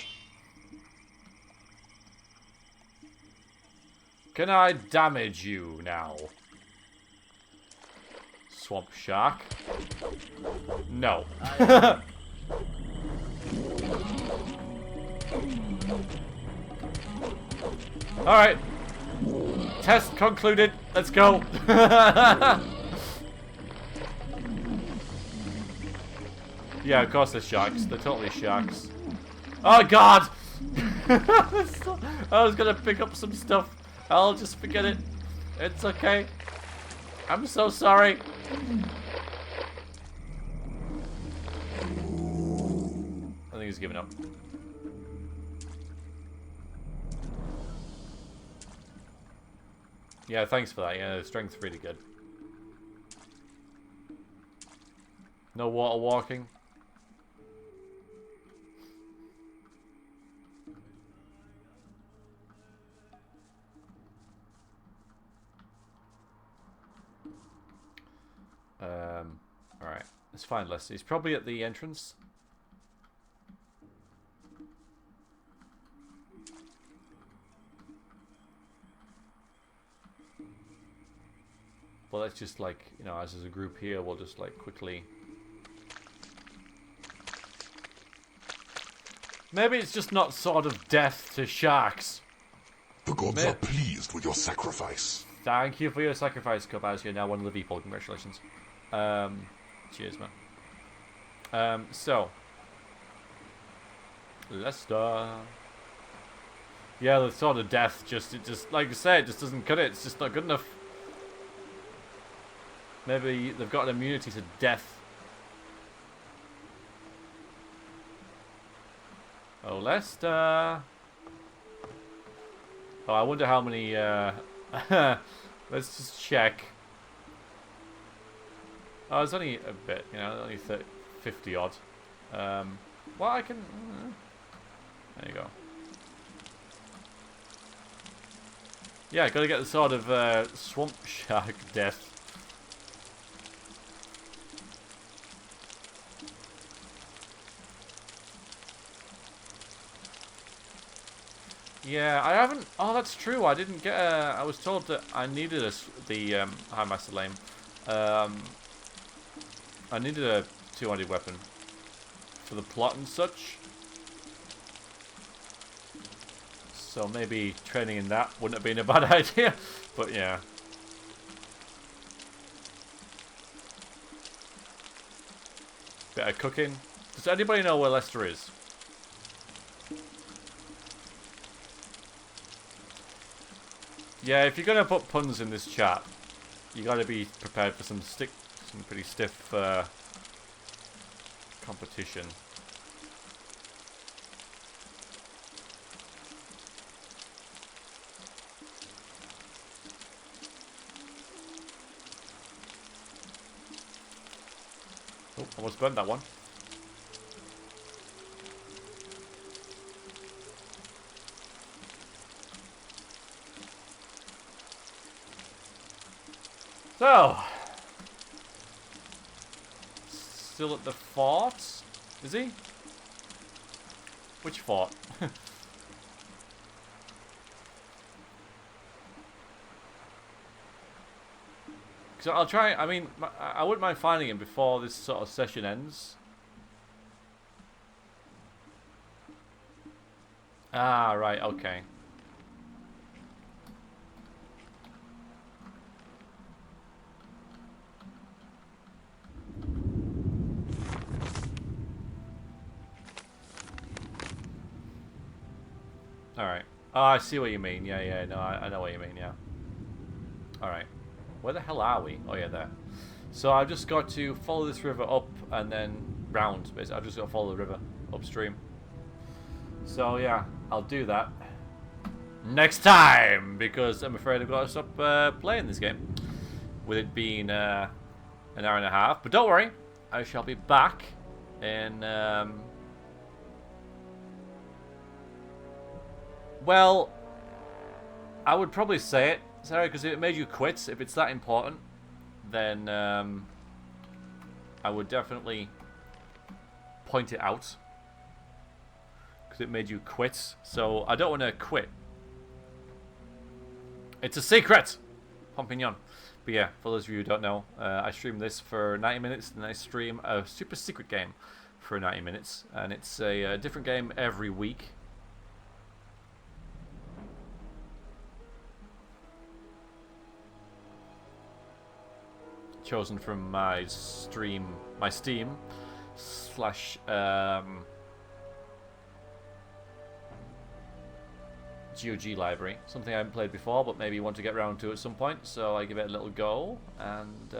Can I damage you now? Swamp shark. No. Alright. Test concluded. Let's go. Yeah, of course they're sharks. They're totally sharks. Oh god! I was gonna pick up some stuff. I'll just forget it. It's okay. I'm so sorry. I think he's giving up. Yeah, thanks for that. Yeah, the strength's really good. No water walking. Alright. Let's find Leslie. He's probably at the entrance. Well, let's just, like, you know, as a group here, we'll just, like, quickly... Maybe it's just not sort of death to sharks. The gods are pleased with your sacrifice. Thank you for your sacrifice, Cubaz. You're now one of the people. Congratulations. Cheers, man. So. Leicester. Yeah, the sort of death just, like I said, it just doesn't cut it. It's just not good enough. Maybe they've got an immunity to death. Oh, Leicester. Oh, I wonder how many, let's just check. Oh, it's only a bit, you know, only 50 odd. Well, I can... there you go. Yeah, gotta get the sort of swamp shark death. Yeah, I haven't... Oh, that's true. I didn't get I was told that I needed the High Master Lame. I needed a two-handed weapon for the plot and such. So maybe training in that wouldn't have been a bad idea. But yeah. Bit of cooking. Does anybody know where Leicester is? Yeah, if you're gonna put puns in this chat, you gotta be prepared for some pretty stiff competition. Oh, almost burned that one. So, still at the fort? Is he? Which fort? So I'll try. I mean, I wouldn't mind finding him before this sort of session ends. Ah, right. Okay. Alright. Oh, I see what you mean. Yeah, yeah, no, I know what you mean, yeah. Alright. Where the hell are we? Oh, yeah, there. So I've just got to follow this river up and then round, basically. I've just got to follow the river upstream. So, yeah, I'll do that next time, because I'm afraid I've got to stop playing this game, with it being an hour and a half. But don't worry, I shall be back in... Well, I would probably say it, Sarah, because if it made you quit, if it's that important, then I would definitely point it out. Because it made you quit. So I don't want to quit. It's a secret! Pompignon. But yeah, for those of you who don't know, I stream this for 90 minutes, and I stream a super secret game for 90 minutes. And it's a different game every week. Chosen from my Steam slash GOG library. Something I haven't played before, but maybe want to get around to at some point. So I give it a little go, and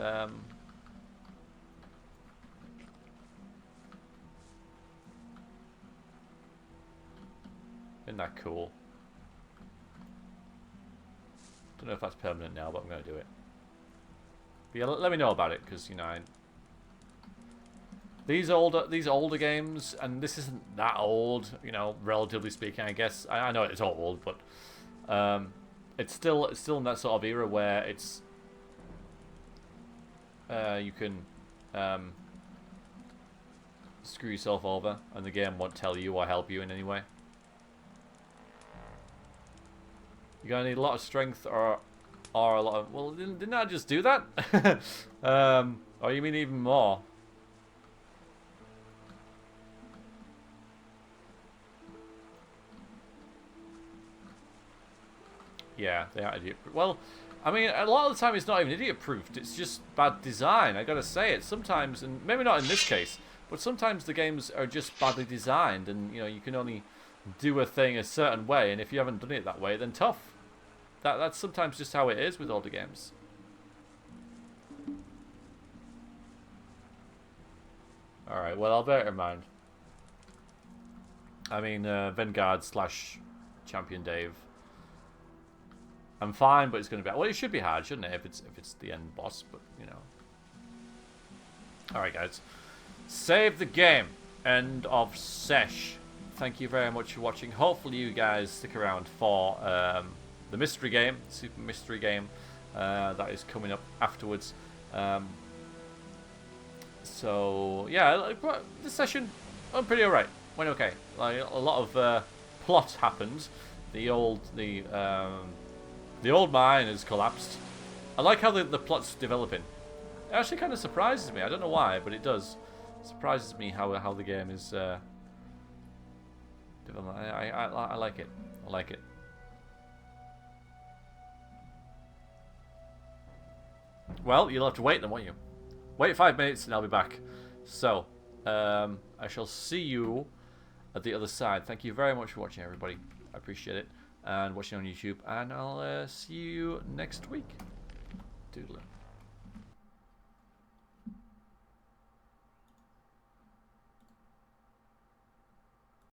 isn't that cool? Don't know if that's permanent now, but I'm going to do it. But yeah, let me know about it, because, you know, these older games, and this isn't that old, you know, relatively speaking, I guess. I know it's old, but it's still in that sort of era where it's you can screw yourself over, and the game won't tell you or help you in any way. You're gonna need a lot of strength or a lot of... Well, didn't I just do that? Or you mean even more? Yeah, they are idiot. Well, I mean, a lot of the time it's not even idiot-proofed. It's just bad design. I gotta say it. Sometimes, and maybe not in this case, but sometimes the games are just badly designed, and you know you can only do a thing a certain way, and if you haven't done it that way, then tough. That's sometimes just how it is with older games. Alright, well, I'll bear it in mind. I mean, Vanguard / Champion Dave. I'm fine, but it's going to be... Well, it should be hard, shouldn't it, if it's the end boss, but, you know. Alright, guys. Save the game. End of sesh. Thank you very much for watching. Hopefully you guys stick around for the mystery game, super mystery game that is coming up afterwards. So yeah, this session went pretty alright. Went okay. Like a lot of plot happened. The old mine has collapsed. I like how the plot's developing. It actually kind of surprises me. I don't know why, but it does. It surprises me how the game is developing. I like it. I like it. Well, you'll have to wait then, won't you? Wait 5 minutes and I'll be back. So, I shall see you at the other side. Thank you very much for watching, everybody. I appreciate it. And watching on YouTube. And I'll see you next week.